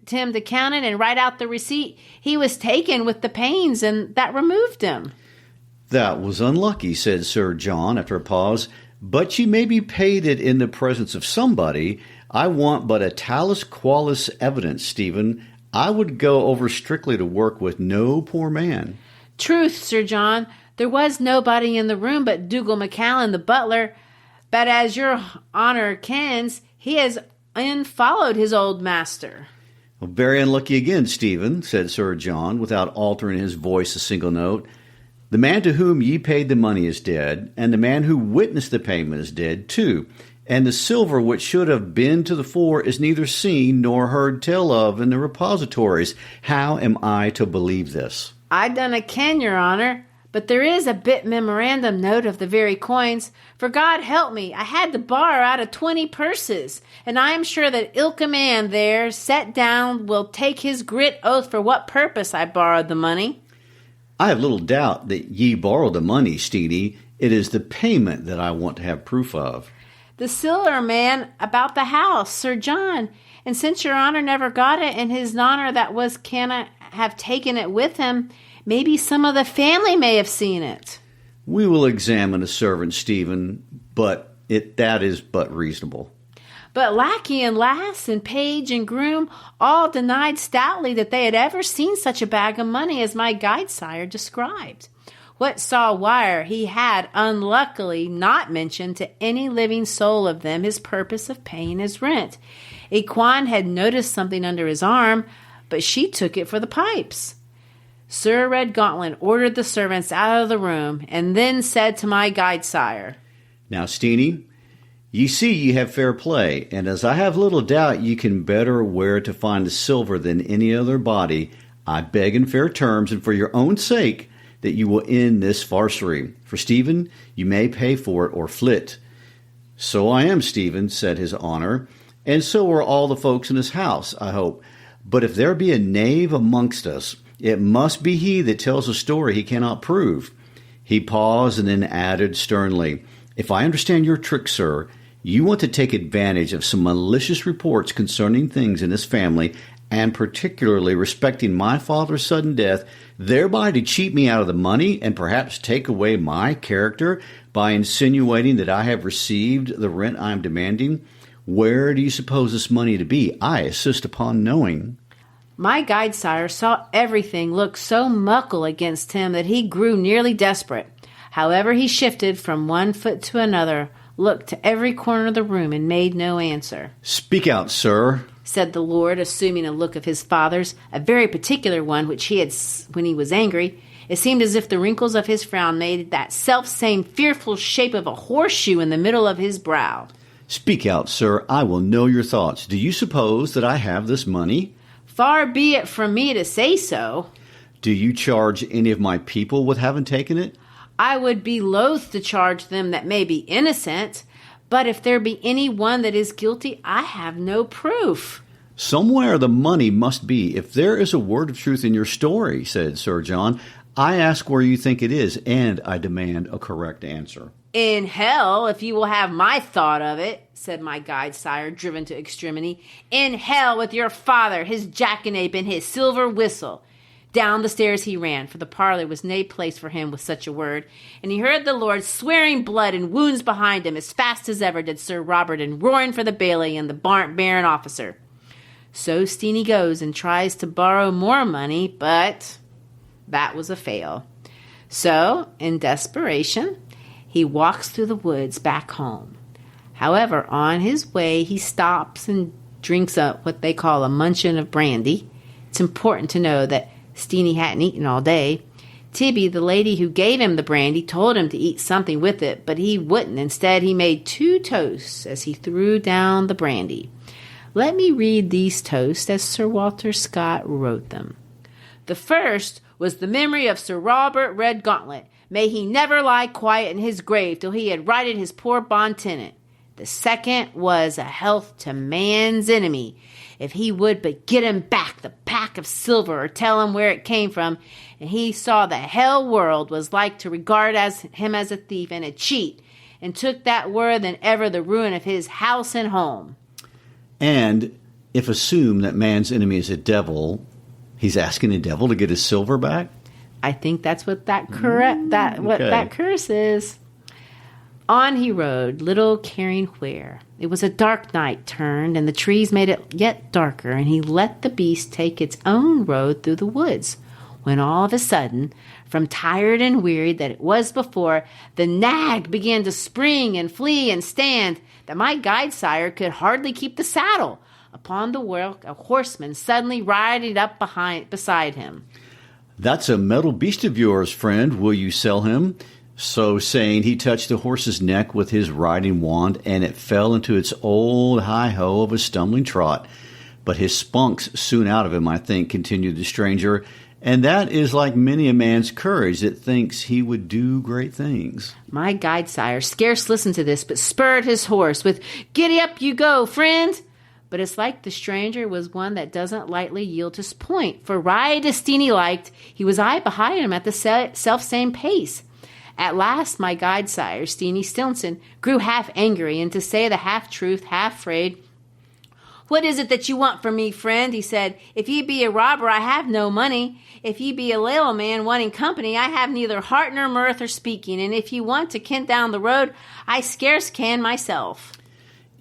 [SPEAKER 1] him to count it and write out the receipt, he was taken with the pains, and that removed him.
[SPEAKER 7] That was unlucky, said Sir John after a pause, but ye may be paid it in the presence of somebody. I want but a talus qualis evidence, Stephen. I would go over strictly to work with no poor man.
[SPEAKER 1] Truth, Sir John, there was nobody in the room but Dougal MacCallum the butler, but as your honour kens, he has unfollowed his old master.
[SPEAKER 7] Well, very unlucky again, Stephen, said Sir John, without altering his voice a single note. The man to whom ye paid the money is dead, and the man who witnessed the payment is dead too, and the silver which should have been to the fore is neither seen nor heard tell of in the repositories. How am I to believe this?
[SPEAKER 1] I dunna ken, your honour, but there is a bit memorandum note of the very coins. For God help me, I had to borrow out of 20 purses, and I am sure that ilka man there set down will take his grit oath for what purpose I borrowed the money.
[SPEAKER 7] I have little doubt that ye borrowed the money, Steenie. It is the payment that I want to have proof of.
[SPEAKER 1] The silver man about the house, Sir John, and since your honour never got it, and his honour that was canna have taken it with him, maybe some of the family may have seen it.
[SPEAKER 7] We will examine a servant, Stephen, but that is but reasonable.
[SPEAKER 1] But lackey and lass and page and groom all denied stoutly that they had ever seen such a bag of money as my guide-sire described. What saw wire he had unluckily not mentioned to any living soul of them his purpose of paying his rent. Equine had noticed something under his arm, but she took it for the pipes. Sir Redgauntlet ordered the servants out of the room, and then said to my guide-sire, Now,
[SPEAKER 7] Steenie, ye see ye have fair play, and as I have little doubt ye can better where to find the silver than any other body, I beg in fair terms, and for your own sake, that you will end this farcery. For Stephen, you may pay for it or flit. So I am, Stephen, said his honour, and so are all the folks in his house, I hope. But if there be a knave amongst us, it must be he that tells a story he cannot prove. He paused and then added sternly, If I understand your trick, sir, you want to take advantage of some malicious reports concerning things in this family and particularly respecting my father's sudden death, thereby to cheat me out of the money and perhaps take away my character by insinuating that I have received the rent I am demanding? Where do you suppose this money to be? I insist upon knowing."
[SPEAKER 1] My guide sire saw everything look so muckle against him that he grew nearly desperate. However, he shifted from one foot to another, looked to every corner of the room, and made no answer.
[SPEAKER 7] "Speak out, sir,"
[SPEAKER 1] said the Lord, assuming a look of his father's, a very particular one which he had when he was angry. It seemed as if the wrinkles of his frown made that self-same fearful shape of a horseshoe in the middle of his brow.
[SPEAKER 7] "Speak out, sir. I will know your thoughts. Do you suppose that I have this money?"
[SPEAKER 1] "Far be it from me to say so."
[SPEAKER 7] "Do you charge any of my people with having taken it?"
[SPEAKER 1] "I would be loath to charge them that may be innocent, but if there be any one that is guilty, I have no proof."
[SPEAKER 7] "Somewhere the money must be, if there is a word of truth in your story," said Sir John. "I ask where you think it is, and I demand a correct answer."
[SPEAKER 1] "In hell, if you will have my thought of it," said my guide sire, driven to extremity. "In hell with your father, his jackanape, and his silver whistle." Down the stairs he ran, for the parlor was nae place for him with such a word, and he heard the Lord swearing blood and wounds behind him as fast as ever did Sir Robert, and roaring for the bailey and the baron officer. So Steenie goes and tries to borrow more money, but that was a fail. So, in desperation, he walks through the woods back home. However, on his way, he stops and drinks up what they call a munchin of brandy. It's important to know that Steenie hadn't eaten all day. Tibby, the lady who gave him the brandy, told him to eat something with it, but he wouldn't. Instead, he made 2 toasts as he threw down the brandy. Let me read these toasts as Sir Walter Scott wrote them. The first was the memory of Sir Robert Redgauntlet. May he never lie quiet in his grave till he had righted his poor bond tenant. The second was a health to man's enemy. If he would but get him back the pack of silver or tell him where it came from, and he saw the hell world was like to regard him as a thief and a cheat, and took that word than ever the ruin of his house and home.
[SPEAKER 7] And if assume that man's enemy is a devil, he's asking the devil to get his silver back?
[SPEAKER 1] I think that's what that curse is. On he rode, little caring where. It was a dark night turned, and the trees made it yet darker, and he let the beast take its own road through the woods, when all of a sudden, from tired and wearied that it was before, the nag began to spring and flee and stand, that my guide sire could hardly keep the saddle. Upon the work, a horseman suddenly riding up beside him.
[SPEAKER 7] "That's a metal beast of yours, friend. Will you sell him?" So saying, he touched the horse's neck with his riding wand, and it fell into its old hi-ho of a stumbling trot. "But his spunk's soon out of him, I think," continued the stranger, "and that is like many a man's courage that thinks he would do great things."
[SPEAKER 1] My guide sire scarce listened to this, but spurred his horse with, "Giddy up you go, friend!" But it's like the stranger was one that doesn't lightly yield his point, for right as Steenie liked, he was I behind him at the self-same pace. At last, my guide sire, Steenie Stilson, grew half angry, and to say the half-truth, half-afraid, "What is it that you want from me, friend?" he said. "If ye be a robber, I have no money. If ye be a little man wanting company, I have neither heart nor mirth or speaking, and if ye want to kent down the road, I scarce can myself."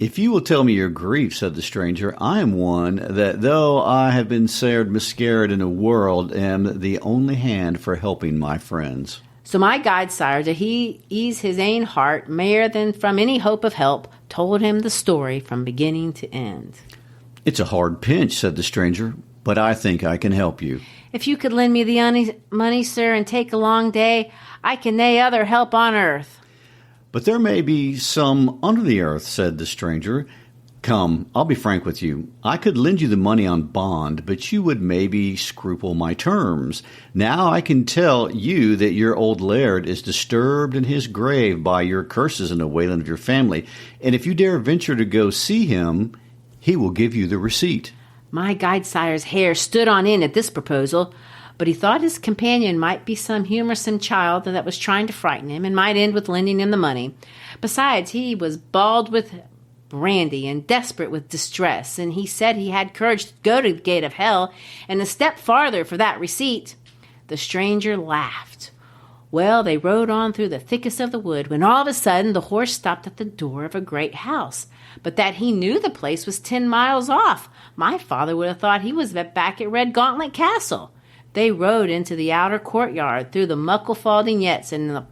[SPEAKER 7] "If you will tell me your grief," said the stranger, "I am one that, though I have been sared miscarried in the world, am the only hand for helping my friends."
[SPEAKER 1] So my guide sire, to ease his ain heart, mair than from any hope of help, told him the story from beginning to end.
[SPEAKER 7] "It's a hard pinch," said the stranger, "but I think I can help you."
[SPEAKER 1] "If you could lend me the money, sir, and take a long day, I can nae other help on earth."
[SPEAKER 7] "But there may be some under the earth," said the stranger. "Come, I'll be frank with you. I could lend you the money on bond, but you would maybe scruple my terms. Now I can tell you that your old laird is disturbed in his grave by your curses and the wailing of your family, and if you dare venture to go see him, he will give you the receipt."
[SPEAKER 1] My guide sire's hair stood on end at this proposal, but he thought his companion might be some humorsome child that was trying to frighten him, and might end with lending him the money. Besides, he was bald with brandy and desperate with distress, and he said he had courage to go to the gate of hell and a step farther for that receipt. The stranger laughed. Well, they rode on through the thickest of the wood when all of a sudden the horse stopped at the door of a great house, but that he knew the place was 10 miles off. My father would have thought he was back at Red Gauntlet Castle. They rode into the outer courtyard through the muckle faldingnettes and the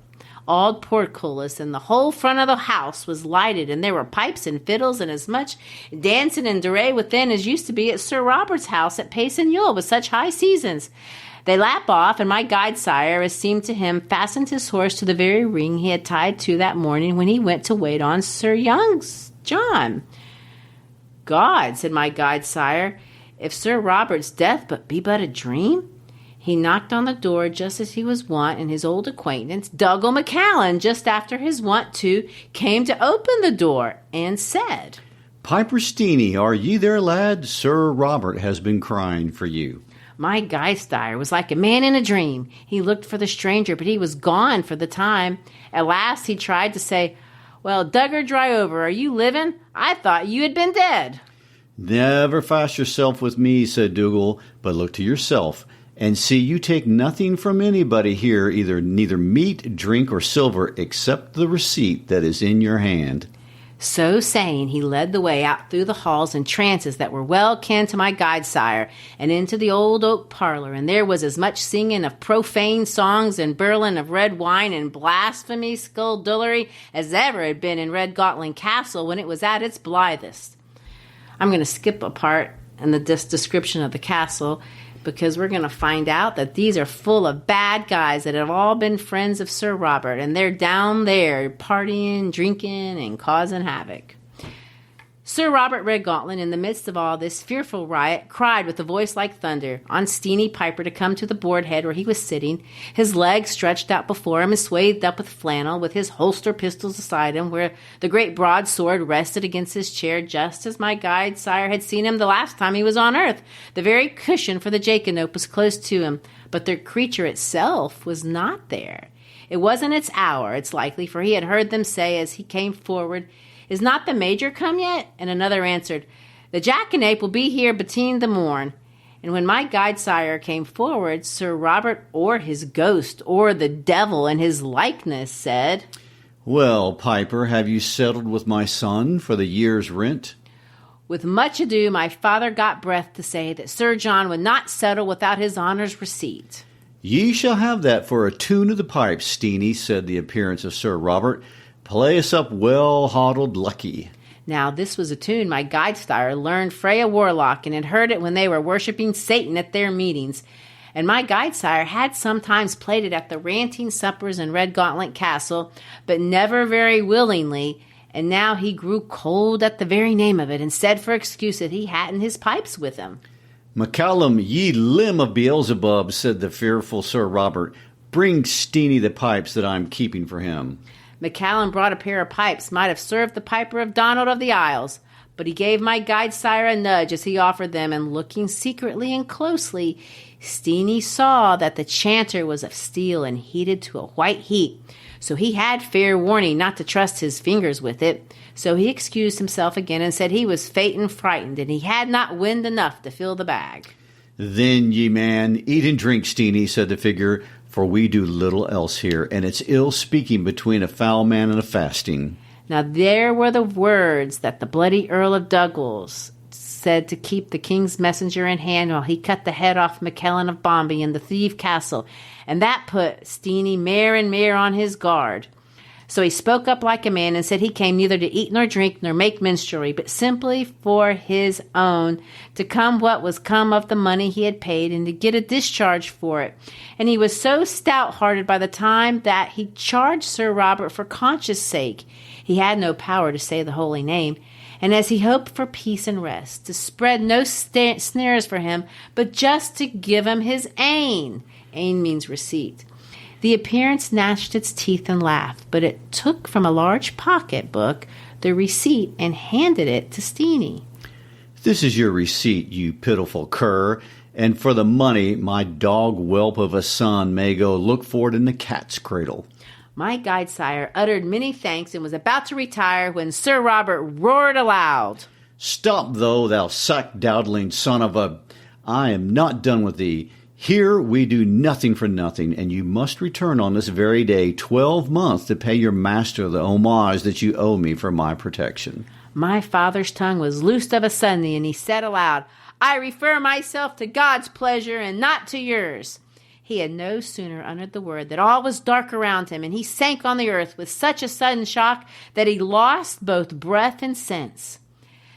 [SPEAKER 1] old portcullis, and the whole front of the house was lighted, and there were pipes and fiddles and as much dancing and durray within as used to be at Sir Robert's house at Pace and Yule with such high seasons. They lap off, and my guide sire, as seemed to him, fastened his horse to the very ring he had tied to that morning when he went to wait on Sir John. God, said my guide sire, if Sir Robert's death be but a dream? He knocked on the door just as he was wont, and his old acquaintance, Dougal MacCallum, just after his wont too, came to open the door, and said,
[SPEAKER 7] Piper Steenie, are ye there, lad? Sir Robert has been crying for you.
[SPEAKER 1] My Geistire was like a man in a dream. He looked for the stranger, but he was gone for the time. At last he tried to say, Well, Duggar Dry Over, are you living? I thought you had been dead.
[SPEAKER 7] Never fash yourself with me, said Dougal, but look to yourself, and see you take nothing from anybody here, neither meat, drink, or silver, except the receipt that is in your hand.
[SPEAKER 1] So saying, he led the way out through the halls and trances that were well kin to my guide sire, and into the old oak parlor, and there was as much singing of profane songs and birling of red wine and blasphemy skullduggery as ever had been in Red Gauntlet Castle when it was at its blithest. I'm going to skip a part in the description of the castle, because we're going to find out that these are full of bad guys that have all been friends of Sir Robert, and they're down there partying, drinking, and causing havoc. Sir Robert Redgauntlet, in the midst of all this fearful riot, cried with a voice like thunder on Steenie Piper to come to the board head where he was sitting, his legs stretched out before him and swathed up with flannel, with his holster pistols beside him, where the great broadsword rested against his chair, just as my guide sire had seen him the last time he was on earth. The very cushion for the jacanope was close to him, but the creature itself was not there. It wasn't its hour, it's likely, for he had heard them say as he came forward, Is not the Major come yet? And another answered, The jackanape will be here between the morn. And when my guide sire came forward, Sir Robert, or his ghost, or the devil in his likeness, said,
[SPEAKER 7] Well, Piper, have you settled with my son for the year's rent?
[SPEAKER 1] With much ado, my father got breath to say that Sir John would not settle without his honour's receipt.
[SPEAKER 7] Ye shall have that for a tune of the pipes, Steenie, said the appearance of Sir Robert. Play us up well hodled lucky.
[SPEAKER 1] Now this was a tune my guide sire learned frae a warlock, and had heard it when they were worshipping Satan at their meetings. And my guide sire had sometimes played it at the ranting suppers in Red Gauntlet Castle, but never very willingly, and now he grew cold at the very name of it, and said for excuse that he hadn't his pipes with him.
[SPEAKER 7] MacCallum, ye limb of Beelzebub, said the fearful Sir Robert, bring Steenie the pipes that I'm keeping for him.
[SPEAKER 1] MacCallum brought a pair of pipes, might have served the piper of Donald of the Isles, but he gave my guide sire a nudge as he offered them, and looking secretly and closely, Steenie saw that the chanter was of steel and heated to a white heat, so he had fair warning not to trust his fingers with it. So he excused himself again and said he was faint and frightened, and he had not wind enough to fill the bag.
[SPEAKER 7] Then, ye man, eat and drink, Steenie, said the figure, for we do little else here, and it's ill speaking between a foul man and a fasting.
[SPEAKER 1] Now there were the words that the bloody Earl of Douglas said to keep the king's messenger in hand while he cut the head off MacCallum of Bombay in the Thief Castle, and that put Steenie mair and mair on his guard. So he spoke up like a man and said he came neither to eat nor drink nor make minstrelsy, but simply for his own, to come what was come of the money he had paid, and to get a discharge for it. And he was so stout-hearted by the time that he charged Sir Robert for conscience sake. He had no power to say the holy name, and as he hoped for peace and rest, to spread no snares for him, but just to give him his ain. Ain means receipt. The appearance gnashed its teeth and laughed, but it took from a large pocket-book the receipt and handed it to Steenie.
[SPEAKER 7] This is your receipt, you pitiful cur, and for the money my dog whelp of a son may go look for it in the cat's cradle.
[SPEAKER 1] My guide sire uttered many thanks and was about to retire when Sir Robert roared aloud.
[SPEAKER 7] Stop, thou sack-dowdling son of a... I am not done with thee. Here we do nothing for nothing, and you must return on this very day 12 months to pay your master the homage that you owe me for my protection.
[SPEAKER 1] My father's tongue was loosed of a sudden, and he said aloud, I refer myself to God's pleasure and not to yours. He had no sooner uttered the word that all was dark around him, and he sank on the earth with such a sudden shock that he lost both breath and sense.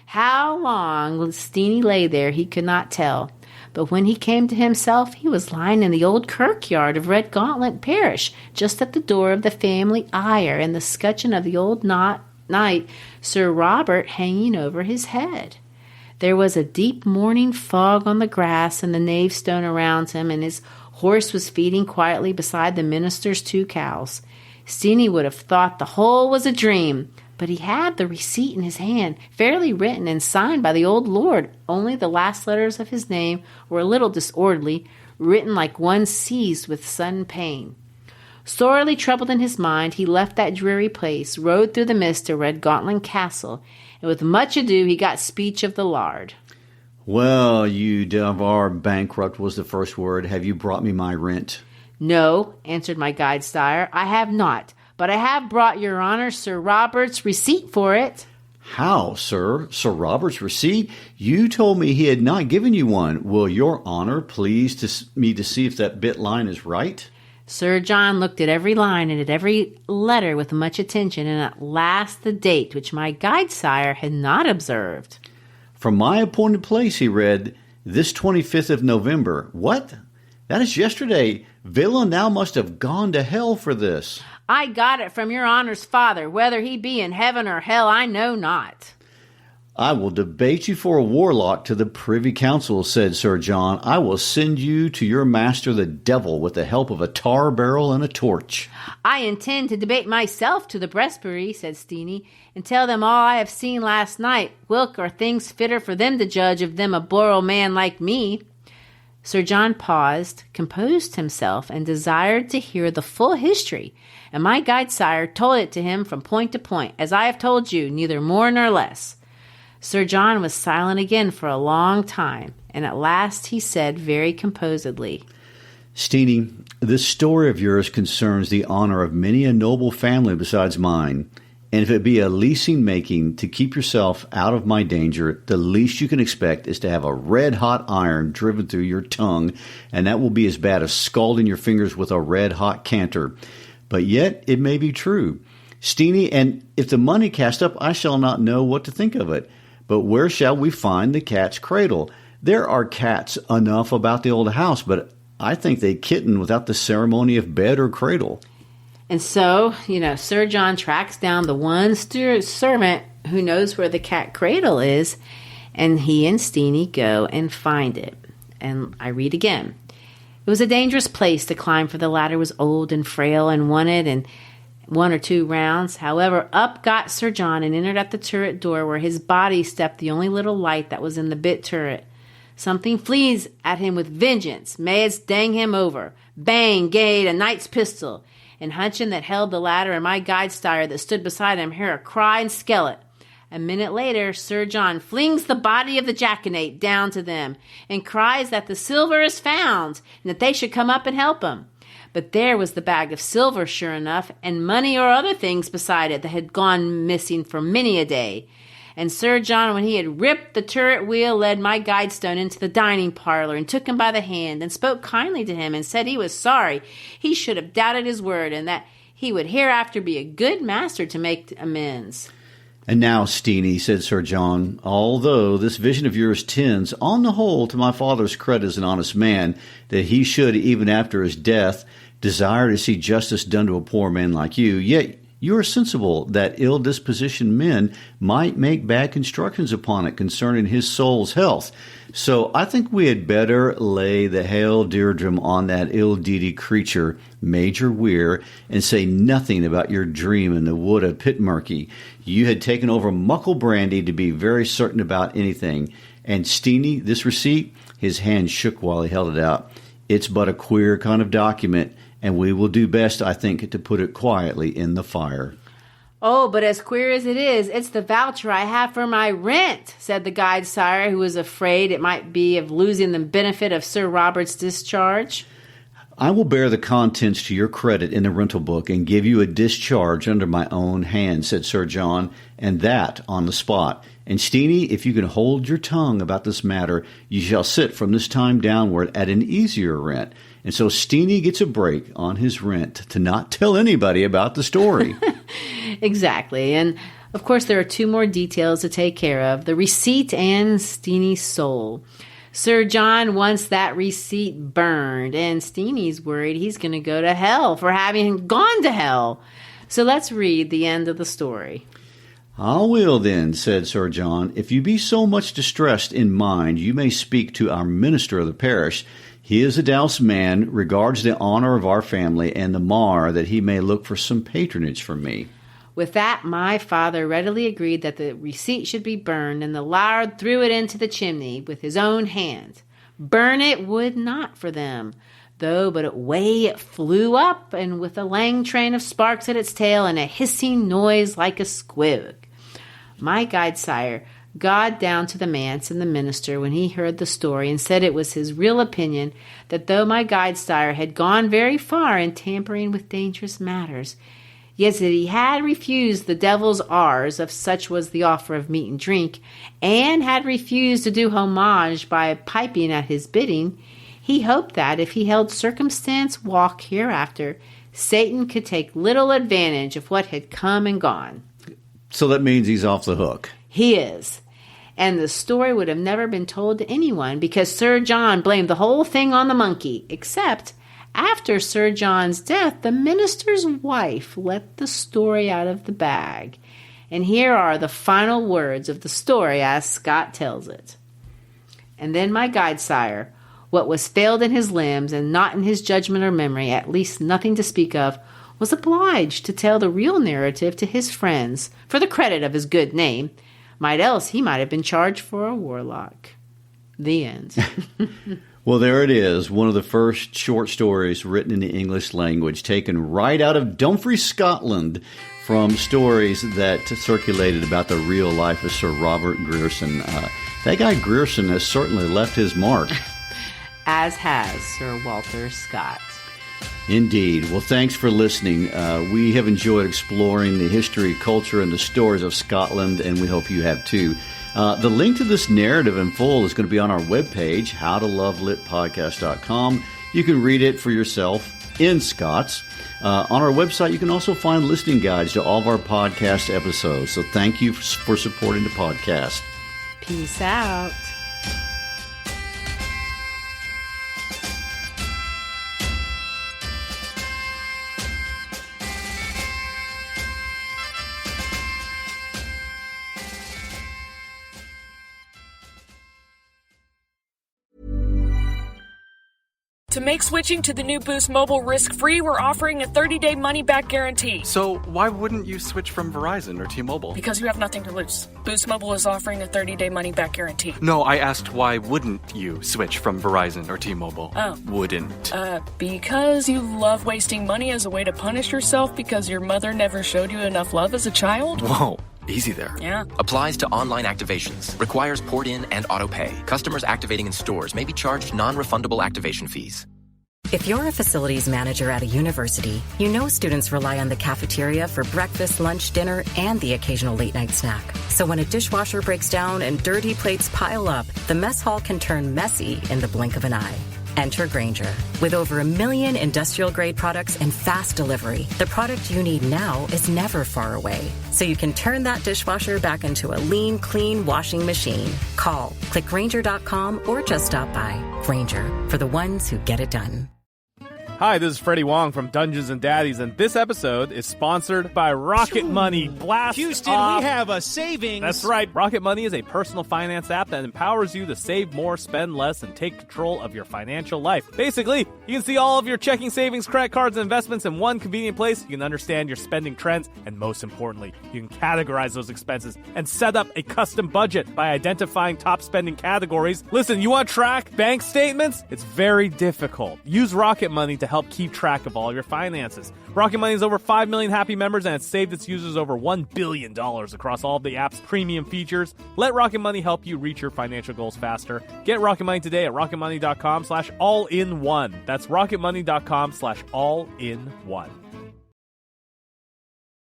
[SPEAKER 1] How long Steenie lay there he could not tell, but when he came to himself he was lying in the old kirkyard of Redgauntlet parish, just at the door of the family ire, and the scutcheon of the old knight Sir Robert hanging over his head. There was a deep morning fog on the grass and the nave stone around him, and his horse was feeding quietly beside the minister's 2 cows. Steenie would have thought the whole was a dream, but he had the receipt in his hand, fairly written and signed by the old lord. Only the last letters of his name were a little disorderly, written like one seized with sudden pain. Sorely troubled in his mind, he left that dreary place, rode through the mist to Redgauntlet Castle, and with much ado he got speech of the lard.
[SPEAKER 7] Well, you Devar bankrupt was the first word. Have you brought me my rent?
[SPEAKER 1] No, answered my guide sire, I have not, but I have brought your honor Sir Robert's receipt for it.
[SPEAKER 7] How, sir? Sir Robert's receipt? You told me he had not given you one. Will your honor please me to see if that bit line is right?
[SPEAKER 1] Sir John looked at every line and at every letter with much attention, and at last the date, which my guide sire had not observed.
[SPEAKER 7] From my appointed place, he read, this 25th of November. What? That is yesterday. Villain, thou must have gone to hell for this.
[SPEAKER 1] I got it from your honor's father. Whether he be in heaven or hell, I know not.
[SPEAKER 7] I will debate you for a warlock to the Privy Council, said Sir John. I will send you to your master the devil with the help of a tar barrel and a torch.
[SPEAKER 1] I intend to debate myself to the breastbury, said Steenie, and tell them all I have seen last night. Whilk are things fitter for them to judge of them a borough man like me. Sir John paused, composed himself, and desired to hear the full history, and my guide sire told it to him from point to point, as I have told you, neither more nor less. Sir John was silent again for a long time, and at last he said very composedly,
[SPEAKER 7] Steenie, this story of yours concerns the honor of many a noble family besides mine, and if it be a leasing making to keep yourself out of my danger, the least you can expect is to have a red-hot iron driven through your tongue, and that will be as bad as scalding your fingers with a red-hot canter. But yet it may be true. Steenie, and if the money cast up, I shall not know what to think of it. But where shall we find the cat's cradle? There are cats enough about the old house, but I think they kitten without the ceremony of bed or cradle.
[SPEAKER 1] And so, Sir John tracks down the one servant who knows where the cat cradle is, and he and Steenie go and find it. And I read again. It was a dangerous place to climb, for the ladder was old and frail and wanted and 1 or 2 rounds. However, up got Sir John and entered at the turret door, where his body stepped the only little light that was in the bit turret. Something flees at him with vengeance. May it dang him over. Bang, gade, a knight's pistol. And Hutchin that held the ladder and my guide sire that stood beside him hear a cry and skellet. A minute later, Sir John flings the body of the jackanate down to them and cries that the silver is found and that they should come up and help him. But there was the bag of silver, sure enough, and money or other things beside it that had gone missing for many a day. And Sir John, when he had ripped the turret wheel, led my guidestone into the dining parlor and took him by the hand and spoke kindly to him and said he was sorry he should have doubted his word and that he would hereafter be a good master to make amends.
[SPEAKER 7] And now, Steenie, said Sir John, although this vision of yours tends, on the whole, to my father's credit as an honest man, that he should, even after his death, desire to see justice done to a poor man like you, yet you are sensible that ill-dispositioned men might make bad constructions upon it concerning his soul's health. So I think we had better lay the hail Deirdre on that ill-deedy creature, Major Weir, and say nothing about your dream in the wood of Pitmurky. You had taken over muckle brandy to be very certain about anything. And Steenie, this receipt, his hand shook while he held it out. It's but a queer kind of document, and we will do best, I think, to put it quietly in the fire.
[SPEAKER 1] Oh, but as queer as it is, it's the voucher I have for my rent, said the guide sire, who was afraid it might be of losing the benefit of Sir Robert's discharge.
[SPEAKER 7] I will bear the contents to your credit in the rental book and give you a discharge under my own hand, said Sir John, and that on the spot. And Steenie, if you can hold your tongue about this matter, you shall sit from this time downward at an easier rent. And so Steenie gets a break on his rent to not tell anybody about the story.
[SPEAKER 1] Exactly. And of course, there are two more details to take care of: the receipt and Steenie's soul. Sir John wants that receipt burned, and Steenie's worried he's going to go to hell for having gone to hell. So let's read the end of the story.
[SPEAKER 7] I will then, said Sir John. If you be so much distressed in mind, you may speak to our minister of the parish. He is a douce man, regards the honor of our family, and the mar that he may look for some patronage from me.
[SPEAKER 1] With that, my father readily agreed that the receipt should be burned, and the laird threw it into the chimney with his own hand. Burn it would not for them, though but away it flew up, and with a lang train of sparks at its tail and a hissing noise like a squig. My guide sire got down to the manse and the minister when he heard the story, and said it was his real opinion that though my guide sire had gone very far in tampering with dangerous matters, yet that he had refused the devil's R's, if such was the offer of meat and drink, and had refused to do homage by piping at his bidding, he hoped that, if he held circumstance walk hereafter, Satan could take little advantage of what had come and gone.
[SPEAKER 7] So that means he's off the hook.
[SPEAKER 1] He is. And the story would have never been told to anyone, because Sir John blamed the whole thing on the monkey, except after Sir John's death, the minister's wife let the story out of the bag. And here are the final words of the story as Scott tells it. And then my guide sire, what was failed in his limbs and not in his judgment or memory, at least nothing to speak of, was obliged to tell the real narrative to his friends, for the credit of his good name. Might else he might have been charged for a warlock. The end.
[SPEAKER 7] Well, there it is, one of the first short stories written in the English language, taken right out of Dumfries, Scotland, from stories that circulated about the real life of Sir Robert Grierson. That guy Grierson has certainly left his mark.
[SPEAKER 1] As has Sir Walter Scott.
[SPEAKER 7] Indeed. Well, thanks for listening. We have enjoyed exploring the history, culture, and the stories of Scotland, and we hope you have too. The link to this narrative in full is going to be on our webpage, howtolovelitpodcast.com. You can read it for yourself in Scots. On our website, you can also find listening guides to all of our podcast episodes. So thank you for supporting the podcast.
[SPEAKER 1] Peace out.
[SPEAKER 4] To make switching to the new Boost Mobile risk-free, we're offering a 30-day money-back guarantee.
[SPEAKER 3] So why wouldn't you switch from Verizon or T-Mobile?
[SPEAKER 4] Because you have nothing to lose. Boost Mobile is offering a 30-day money-back guarantee.
[SPEAKER 3] No, I asked why wouldn't you switch from Verizon or T-Mobile?
[SPEAKER 4] Oh.
[SPEAKER 3] Wouldn't.
[SPEAKER 4] Because you love wasting money as a way to punish yourself because your mother never showed you enough love as a child?
[SPEAKER 3] Whoa. Easy there.
[SPEAKER 4] Yeah.
[SPEAKER 5] Applies to online activations. Requires port in and auto pay. Customers activating in stores may be charged non-refundable activation fees.
[SPEAKER 8] If you're a facilities manager at a university, you know students rely on the cafeteria for breakfast, lunch, dinner, and the occasional late-night snack. So when a dishwasher breaks down and dirty plates pile up, the mess hall can turn messy in the blink of an eye. Enter Grainger. With over 1 million industrial-grade products and fast delivery, the product you need now is never far away. So you can turn that dishwasher back into a lean, clean washing machine. Call, click Grainger.com, or just stop by. Grainger, for the ones who get it done.
[SPEAKER 9] Hi, this is Freddie Wong from Dungeons & Daddies, and this episode is sponsored by Rocket Money. Blast
[SPEAKER 10] Houston,
[SPEAKER 9] off.
[SPEAKER 10] we have a savings.
[SPEAKER 9] That's right. Rocket Money is a personal finance app that empowers you to save more, spend less, and take control of your financial life. Basically, you can see all of your checking, savings, credit cards, and investments in one convenient place. You can understand your spending trends, and most importantly, you can categorize those expenses and set up a custom budget by identifying top spending categories. Listen, you want to track bank statements? It's very difficult. Use Rocket Money to to help keep track of all your finances. Rocket Money has over 5 million happy members, and it's saved its users over $1 billion across all of the app's premium features. Let Rocket Money help you reach your financial goals faster. Get Rocket Money today at rocketmoney.com/all-in-one. That's rocketmoney.com/all-in-one.